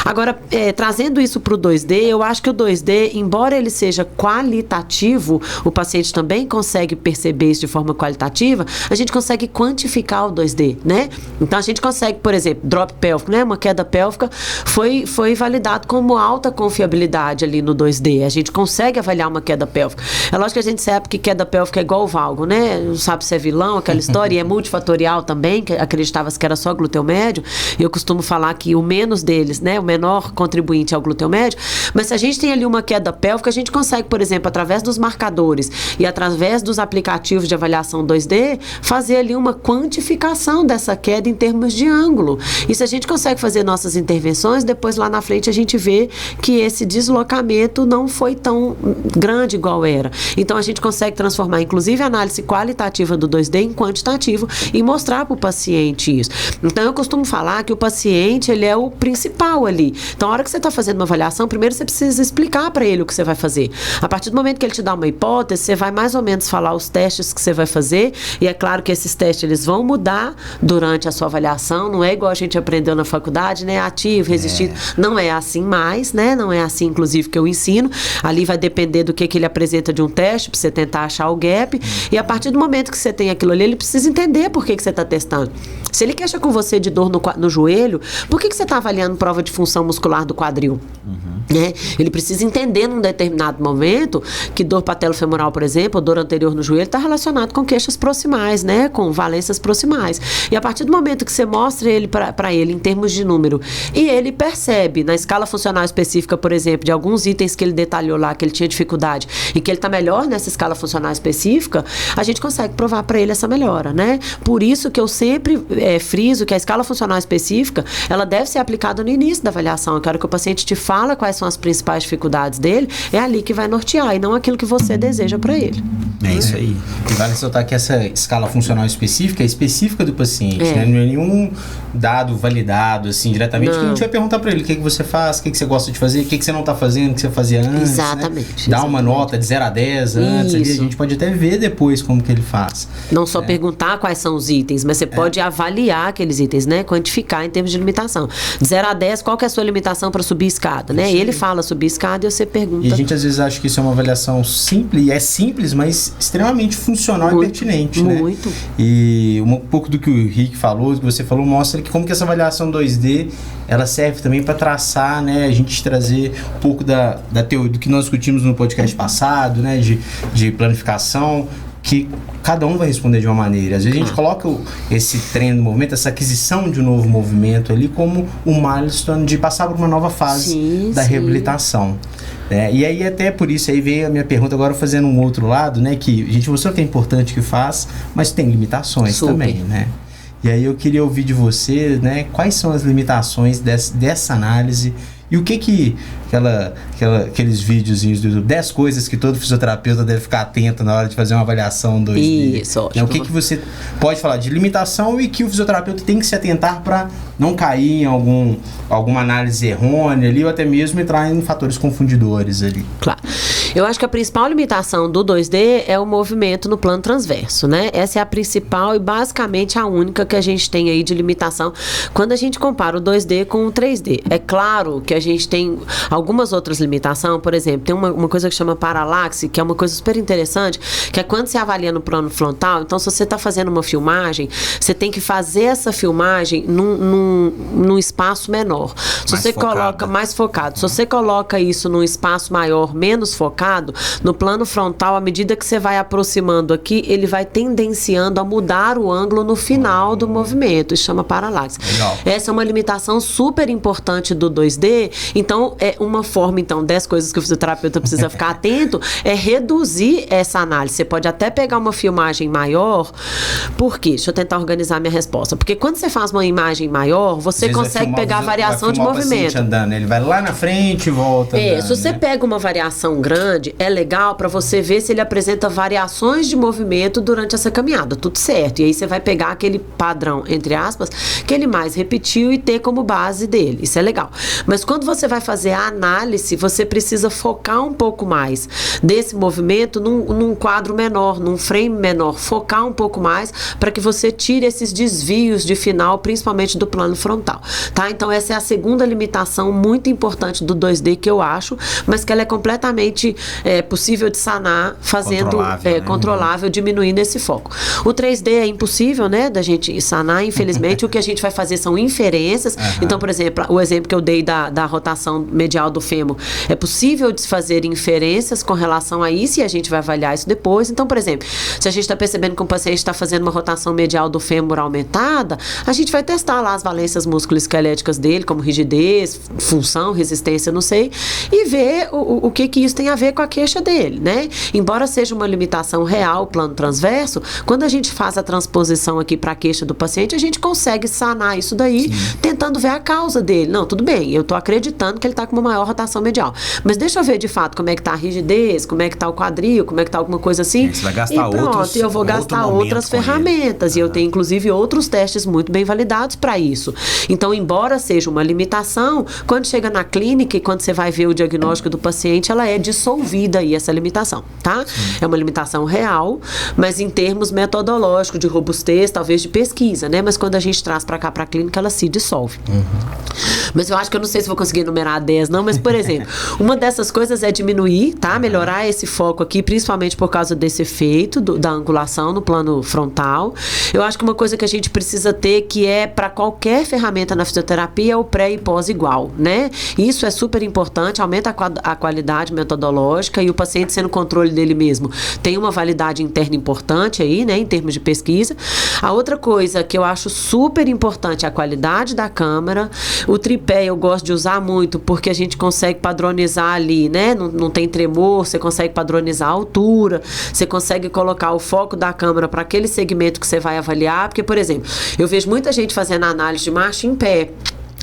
Agora, trazendo isso para o 2D, eu acho que o 2D, embora ele seja qualitativo, o paciente também consegue perceber isso de forma qualitativa, a gente consegue quantificar o 2D, né? Então a gente consegue, por exemplo, drop pélvico, né? Uma queda pélvica foi validado como alta confiabilidade ali no 2D. A gente consegue avaliar uma queda pélvica. É lógico que a gente sabe que queda pélvica é igual o valgo, né? Não sabe se é vilão, aquela história, e é multifatorial também, que acreditava-se que era só glúteo médio. Eu costumo falar que o menos deles, né? O menor contribuinte é o glúteo médio. Mas se a gente tem ali uma queda pélvica, a gente consegue, por exemplo, através dos marcadores e através dos aplicativos de avaliação 2D, fazer ali uma quantificação dessa queda em termos de ângulo. E se a gente consegue fazer nossas intervenções, depois lá na frente a gente vê que esse deslocamento não foi tão grande igual era. Então a gente consegue transformar, inclusive, a análise qualitativa do 2D em quantitativo e mostrar para o paciente isso. Então eu costumo falar que o paciente, ele é o principal ali. Então a hora que você está fazendo uma avaliação, primeiro você precisa explicar para ele o que você vai fazer. A partir do momento que ele te dá uma hipótese, você vai mais ou menos falar os testes que você vai fazer, e é claro que esses testes eles vão mudar durante a sua avaliação, não é igual a gente aprendeu na faculdade, né, ativo, resistido, não é assim mais, né, não é assim inclusive que eu ensino, ali vai depender do que ele apresenta de um teste, para você tentar achar o gap, e a partir do momento que você tem aquilo ali, ele precisa entender por que você está testando. Se ele queixa com você de dor no joelho, por que você está avaliando prova de função muscular do quadril? Né? Ele precisa entender num determinado momento que dor patelofemoral, por exemplo, ou dor anterior no joelho, está relacionado com queixas proximais, né? Com valências proximais. E a partir do momento que você mostra ele para ele em termos de número, e ele percebe na escala funcional específica, por exemplo, de alguns itens que ele detalhou lá, que ele tinha dificuldade, e que ele está melhor nessa escala funcional específica, a gente consegue provar para ele essa melhora, né? Por isso que eu sempre friso que a escala funcional específica, ela deve ser aplicada no início da avaliação. Eu quero que o paciente te fala quais são as principais dificuldades dele, é ali que vai nortear, e não aquilo que você deseja para ele. É isso aí. E vale ressaltar que essa escala funcional específica é específica do paciente, né? Não é nenhum dado validado, assim, diretamente, que a gente vai perguntar para ele o que você faz, o que você gosta de fazer, o que você não tá fazendo, o que você fazia antes, exatamente, né? Dá uma nota de 0 a 10 antes, ali, a gente pode até ver depois como que ele faz. Não só perguntar quais são os itens, mas você pode avaliar aqueles itens, né? Quantificar em termos de limitação. De 0 a 10, qual que é a sua limitação para subir escada, né? Ele fala subir escada e você pergunta. E a gente às vezes acha que isso é uma avaliação simples, e é simples, mas extremamente funcional e pertinente, né? Muito. E um pouco do que o Rick falou, do que você falou, mostra que como que essa avaliação 2D, ela serve também para traçar, né? A gente trazer um pouco da teoria, do que nós discutimos no podcast passado, né? De planificação, que cada um vai responder de uma maneira. Às vezes a gente coloca esse treino do movimento, essa aquisição de um novo movimento ali como um milestone de passar por uma nova fase da reabilitação. E aí até por isso aí veio a minha pergunta agora fazendo um outro lado, né? Que a gente mostrou que é importante que faz, mas tem limitações também, né? E aí eu queria ouvir de você, né? Quais são as limitações dessa análise e o que aqueles videozinhos do YouTube, 10 coisas que todo fisioterapeuta deve ficar atento na hora de fazer uma avaliação 2D. Isso, ótimo. O que você pode falar de limitação e que o fisioterapeuta tem que se atentar para não cair em alguma análise errônea ali, ou até mesmo entrar em fatores confundidores ali. Claro. Eu acho que a principal limitação do 2D é o movimento no plano transverso, né? Essa é a principal e basicamente a única que a gente tem aí de limitação quando a gente compara o 2D com o 3D. É claro que a gente tem algumas outras limitações, por exemplo, tem uma coisa que chama paralaxe, que é uma coisa super interessante, que é quando você avalia no plano frontal, então se você está fazendo uma filmagem, você tem que fazer essa filmagem num espaço menor. Se você coloca mais focado, se você coloca isso num espaço maior, menos focado, no plano frontal, à medida que você vai aproximando aqui, ele vai tendenciando a mudar o ângulo no final do movimento. Isso chama paralaxe. Legal. Essa é uma limitação super importante do 2D. Então, é uma forma, então, 10 coisas que o fisioterapeuta precisa ficar atento, é reduzir essa análise. Você pode até pegar uma filmagem maior. Por quê? Deixa eu tentar organizar minha resposta. Porque quando você faz uma imagem maior, você consegue pegar a variação de movimento. Andando. Ele vai lá na frente e volta. Andando, se você pega uma variação grande, é legal para você ver se ele apresenta variações de movimento durante essa caminhada. Tudo certo. E aí você vai pegar aquele padrão, entre aspas, que ele mais repetiu e ter como base dele. Isso é legal. Mas quando você vai fazer a análise, você precisa focar um pouco mais desse movimento num quadro menor, num frame menor. Focar um pouco mais para que você tire esses desvios de final, principalmente do plano frontal. Tá? Então essa é a segunda limitação muito importante do 2D que eu acho, mas que ela é completamente possível de sanar fazendo controlável, diminuindo esse foco. O 3D é impossível, né, da gente sanar, infelizmente. O que a gente vai fazer são inferências. Então, por exemplo, o exemplo que eu dei da rotação medial do fêmur, é possível de se fazer inferências com relação a isso e a gente vai avaliar isso depois. Então, por exemplo, se a gente está percebendo que um paciente está fazendo uma rotação medial do fêmur aumentada, a gente vai testar lá as valências musculoesqueléticas dele, como rigidez, função, resistência, não sei, e ver o que isso tem a ver com a queixa dele, né? Embora seja uma limitação real, plano transverso, quando a gente faz a transposição aqui para a queixa do paciente, a gente consegue sanar isso daí, tentando ver a causa dele. Não, tudo bem, eu tô acreditando que ele tá com uma maior rotação medial, mas deixa eu ver de fato como é que tá a rigidez, como é que tá o quadril, como é que tá alguma coisa assim. Você vai gastar e eu vou gastar outras ferramentas, e eu tenho inclusive outros testes muito bem validados para isso. Então, embora seja uma limitação, quando chega na clínica e quando você vai ver o diagnóstico do paciente, ela é dissolvida aí, essa limitação, tá? É uma limitação real, mas em termos metodológicos, de robustez, talvez de pesquisa, né? Mas quando a gente traz para cá, para a clínica, ela se dissolve. Mas eu acho que eu não sei se vou conseguir enumerar 10, não, mas, por exemplo, uma dessas coisas é diminuir, tá? Melhorar esse foco aqui, principalmente por causa desse efeito da angulação no plano frontal. Eu acho que uma coisa que a gente precisa ter, que é para qualquer ferramenta na fisioterapia, é o pré e pós igual, né? Isso é super importante, aumenta a qualidade metodológica e o paciente sendo controle dele mesmo tem uma validade interna importante aí, né, em termos de pesquisa. A outra coisa que eu acho super importante é a qualidade da câmera. O tripé eu gosto de usar muito porque a gente consegue padronizar ali, né? Não tem tremor, você consegue padronizar a altura, você consegue colocar o foco da câmera para aquele segmento que você vai avaliar, porque, por exemplo, eu vejo muita gente fazendo análise de marcha em pé.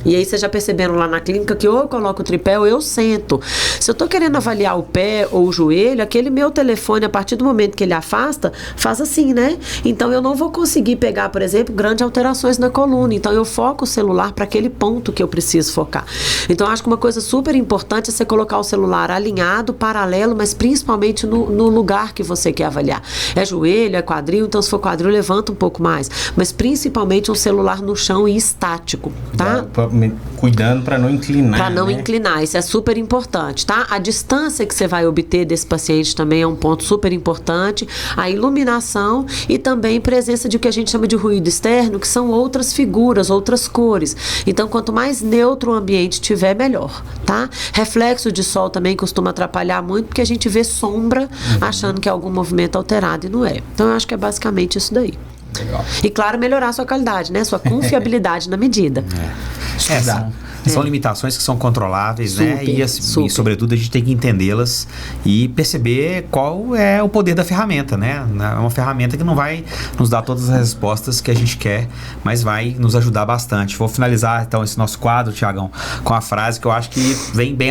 E aí vocês já perceberam lá na clínica que ou eu coloco o tripé ou eu sento. Se eu tô querendo avaliar o pé ou o joelho, aquele meu telefone, a partir do momento que ele afasta, faz assim, né? Então eu não vou conseguir pegar, por exemplo, grandes alterações na coluna. Então eu foco o celular para aquele ponto que eu preciso focar. Então eu acho que uma coisa super importante é você colocar o celular alinhado, paralelo, mas principalmente no lugar que você quer avaliar. É joelho, é quadril, então se for quadril, levanta um pouco mais. Mas principalmente um celular no chão e estático, tá? Cuidando para não inclinar. Para não inclinar, isso é super importante, tá? A distância que você vai obter desse paciente também é um ponto super importante. A iluminação e também presença de o que a gente chama de ruído externo, que são outras figuras, outras cores. Então, quanto mais neutro o ambiente tiver, melhor, tá? Reflexo de sol também costuma atrapalhar muito, porque a gente vê sombra achando que é algum movimento alterado e não é. Então, eu acho que é basicamente isso daí. Legal. E claro, melhorar a sua qualidade, né? Sua confiabilidade na medida. São limitações que são controláveis, super, né? E sobretudo, a gente tem que entendê-las e perceber qual é o poder da ferramenta, né? É uma ferramenta que não vai nos dar todas as respostas que a gente quer, mas vai nos ajudar bastante. Vou finalizar, então, esse nosso quadro, Tiagão, com a frase que eu acho que vem bem...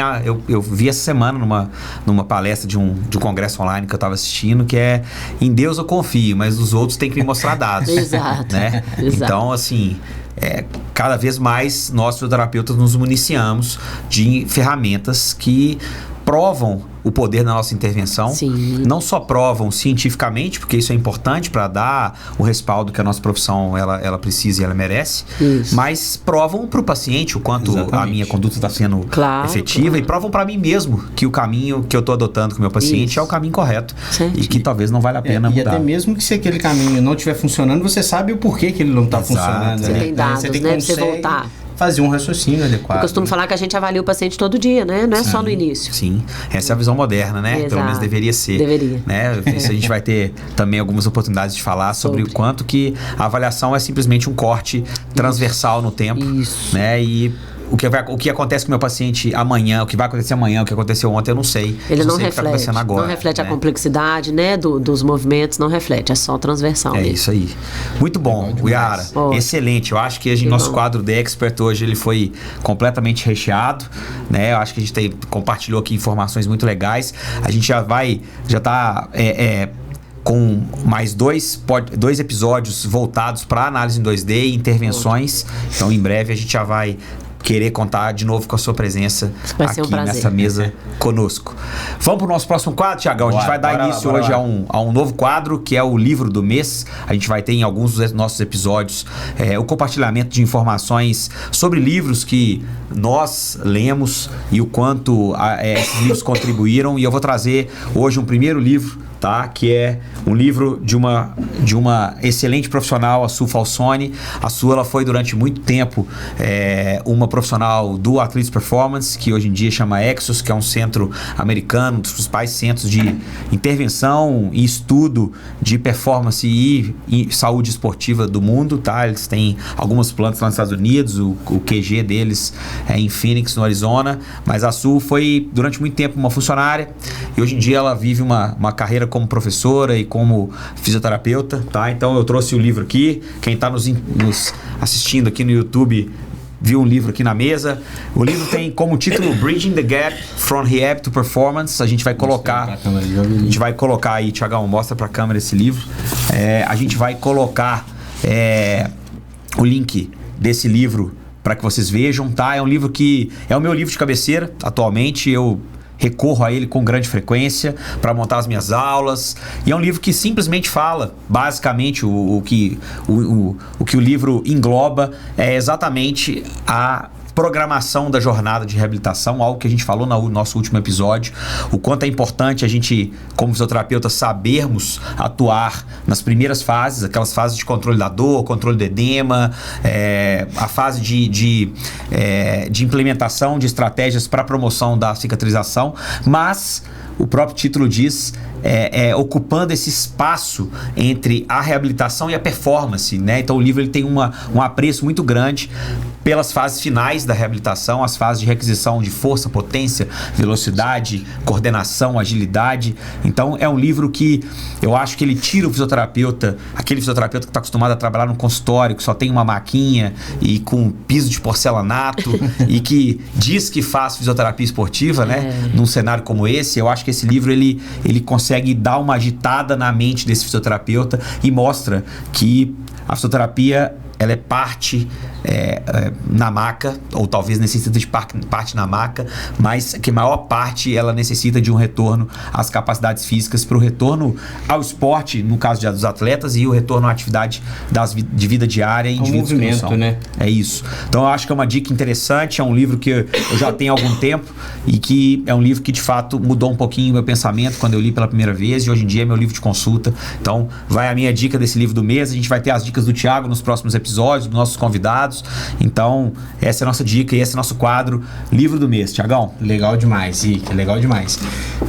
Eu vi essa semana numa palestra de um congresso online que eu estava assistindo, que é: em Deus eu confio, mas os outros têm que me mostrar dados. Exato. Né? Exato. Então, assim... cada vez mais nós, fisioterapeutas, nos municiamos de ferramentas que provam o poder da nossa intervenção. Sim. Não só provam cientificamente, porque isso é importante para dar o respaldo que a nossa profissão ela precisa e ela merece, mas provam para o paciente o quanto a minha conduta está sendo efetiva, e provam para mim mesmo que o caminho que eu estou adotando com o meu paciente é o caminho correto e que talvez não vale a pena mudar. E até mesmo que se aquele caminho não estiver funcionando, você sabe o porquê que ele não está funcionando. Você tem dados, você tem você voltar. Fazer um raciocínio adequado. Eu costumo falar que a gente avalia o paciente todo dia, né? Não é só no início. Sim, essa é a visão moderna, né? Exato. Pelo menos deveria ser. Deveria. Né? Isso a gente vai ter também algumas oportunidades de falar sobre o quanto que a avaliação é simplesmente um corte transversal no tempo. Isso. Né? E o que acontece com o meu paciente amanhã, o que vai acontecer amanhã, o que aconteceu ontem, eu não sei. Ele não sei reflete. O que tá acontecendo agora, não reflete né? a complexidade, né, dos movimentos, não reflete, é só transversal. É isso aí. Muito bom, Yara. Excelente. Eu acho que nosso quadro The Expert hoje ele foi completamente recheado, né? Eu acho que a gente compartilhou aqui informações muito legais. A gente já está com mais dois episódios voltados para análise em 2D e intervenções. Então, em breve, a gente já vai querer contar de novo com a sua presença aqui nessa mesa conosco. Vamos para o nosso próximo quadro, Tiagão. A gente vai dar início hoje a um novo quadro, que é o livro do mês. A gente vai ter em alguns dos nossos episódios o compartilhamento de informações sobre livros que nós lemos e o quanto esses livros contribuíram. E eu vou trazer hoje um primeiro livro, tá? Que é um livro de uma excelente profissional, a Su Falsone. A Su, ela foi durante muito tempo uma profissional do Athletes Performance, que hoje em dia chama Exos, que é um centro americano, um dos principais centros de intervenção e estudo de performance e saúde esportiva do mundo, tá? Eles têm algumas plantas lá nos Estados Unidos, o QG deles é em Phoenix, no Arizona, mas a Su foi durante muito tempo uma funcionária e hoje em dia ela vive uma carreira como professora e como fisioterapeuta, tá? Então eu trouxe o livro aqui. Quem está nos assistindo aqui no YouTube viu um livro aqui na mesa. O livro tem como título Bridging the Gap from Rehab to Performance. A gente vai colocar aí, Tiagão, mostra para a câmera esse livro. A gente vai colocar o link desse livro para que vocês vejam, tá? É um livro que é o meu livro de cabeceira atualmente. Eu recorro a ele com grande frequência para montar as minhas aulas, e é um livro que simplesmente fala, basicamente o que o livro engloba é exatamente a programação da jornada de reabilitação, algo que a gente falou no nosso último episódio, o quanto é importante a gente, como fisioterapeuta, sabermos atuar nas primeiras fases, aquelas fases de controle da dor, controle do edema, a fase de implementação de estratégias para a promoção da cicatrização, mas o próprio título diz ocupando esse espaço entre a reabilitação e a performance, né? Então o livro ele tem um apreço muito grande pelas fases finais da reabilitação, as fases de requisição de força, potência, velocidade, coordenação, agilidade. Então é um livro que eu acho que ele tira o fisioterapeuta, aquele fisioterapeuta que está acostumado a trabalhar no consultório, que só tem uma maquinha e com piso de porcelanato e que diz que faz fisioterapia esportiva, né? Num cenário como esse, eu acho que esse livro ele consegue dar uma agitada na mente desse fisioterapeuta e mostra que a fisioterapia ela é parte na maca, ou talvez necessita de parte na maca, mas que a maior parte ela necessita de um retorno às capacidades físicas para o retorno ao esporte, no caso dos atletas, e o retorno à atividade de vida diária em indivíduos que não são. Né? É isso. Então eu acho que é uma dica interessante, é um livro que eu já tenho há algum tempo e que é um livro que de fato mudou um pouquinho o meu pensamento quando eu li pela primeira vez, e hoje em dia é meu livro de consulta. Então vai a minha dica desse livro do mês. A gente vai ter as dicas do Thiago nos próximos episódios, dos nossos convidados. Então, essa é a nossa dica e esse é o nosso quadro Livro do Mês. Tiagão? Legal demais, Rick, legal demais.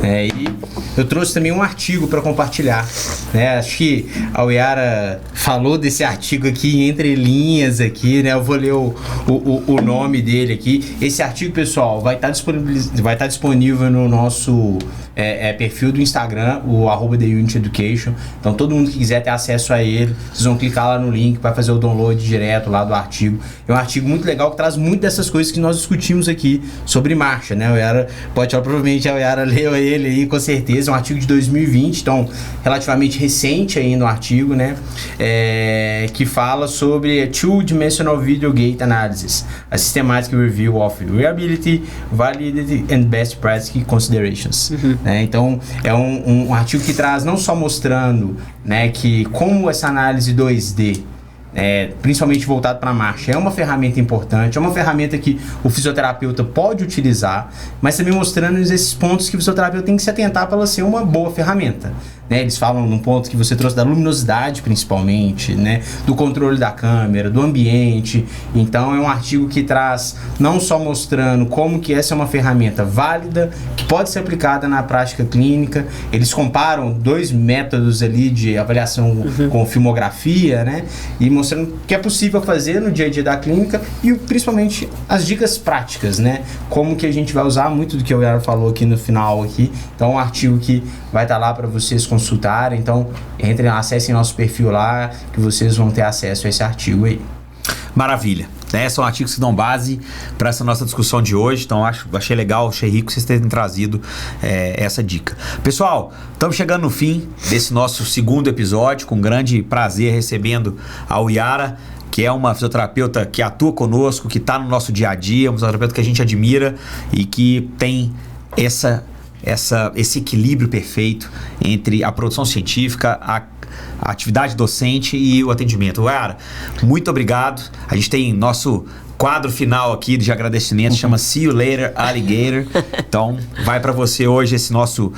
E eu trouxe também um artigo para compartilhar. Né? Acho que a Yara falou desse artigo aqui entre linhas aqui, né? Eu vou ler o nome dele aqui. Esse artigo, pessoal, vai estar disponível no nosso perfil do Instagram, o @TheUnitEducation. Então, todo mundo que quiser ter acesso a ele, vocês vão clicar lá no link, vai fazer o download download direto lá do artigo. É um artigo muito legal que traz muito dessas coisas que nós discutimos aqui sobre marcha, né? O Yara pode falar, provavelmente a Yara leu ele aí com certeza, é um artigo de 2020, então relativamente recente ainda um artigo, né? Que fala sobre Two-Dimensional Video Gate Analysis, a Systematic Review of Reliability, Validity and Best Practice Considerations. Né? Então é um artigo que traz não só mostrando, né, que como essa análise 2D, principalmente voltado para a marcha, é uma ferramenta importante, é uma ferramenta que o fisioterapeuta pode utilizar, mas também mostrando esses pontos que o fisioterapeuta tem que se atentar para ela ser uma boa ferramenta. Né? Eles falam num ponto que você trouxe da luminosidade, principalmente, né? Do controle da câmera, do ambiente. Então é um artigo que traz não só mostrando como que essa é uma ferramenta válida, que pode ser aplicada na prática clínica. Eles comparam 2 métodos ali de avaliação com filmografia, né? E mostrando que é possível fazer no dia a dia da clínica e principalmente as dicas práticas, né? Como que a gente vai usar muito do que o Yara falou aqui no final aqui. Então é um artigo que vai estar lá para vocês consultarem. Então entrem, acessem nosso perfil lá que vocês vão ter acesso a esse artigo aí. Maravilha. São artigos que dão base para essa nossa discussão de hoje. Então achei legal, achei rico vocês terem trazido essa dica. Pessoal, estamos chegando no fim desse nosso segundo episódio, com grande prazer recebendo a Yara, que é uma fisioterapeuta que atua conosco, que está no nosso dia a dia, uma fisioterapeuta que a gente admira e que tem esse equilíbrio perfeito entre a produção científica, a atividade docente e o atendimento. Yara, muito obrigado. A gente tem nosso quadro final aqui de agradecimento, chama See You Later, Alligator. Então, vai para você hoje esse nosso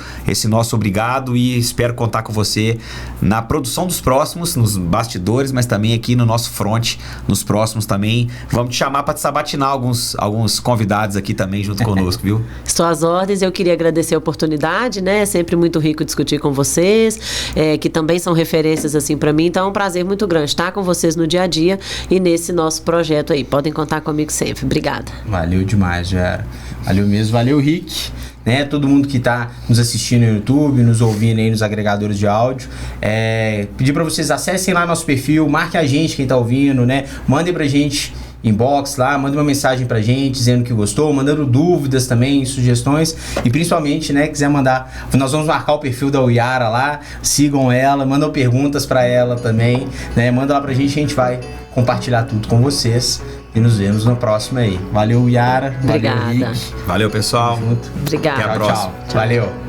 obrigado e espero contar com você na produção dos próximos, nos bastidores, mas também aqui no nosso front, nos próximos também. Vamos te chamar para te sabatinar alguns convidados aqui também junto conosco, viu? Estou às ordens, eu queria agradecer a oportunidade, né? É sempre muito rico discutir com vocês, que também são referências assim para mim, então é um prazer muito grande estar com vocês no dia a dia e nesse nosso projeto aí. Podem contar comigo sempre. Obrigada. Valeu demais, Yara. Valeu mesmo. Valeu, Rick. Né? Todo mundo que está nos assistindo no YouTube, nos ouvindo aí nos agregadores de áudio. Pedir para vocês acessem lá nosso perfil, marque a gente quem está ouvindo, né? Mandem pra gente inbox lá, manda uma mensagem pra gente dizendo que gostou, mandando dúvidas também, sugestões e principalmente, né, quiser mandar, nós vamos marcar o perfil da Yara lá, sigam ela, mandam perguntas pra ela também, né, manda lá pra gente, a gente vai compartilhar tudo com vocês e nos vemos no próximo aí. Valeu, Yara. Obrigada. Valeu, Rick. Valeu, pessoal. Obrigada. Até a próxima. Tchau. Valeu.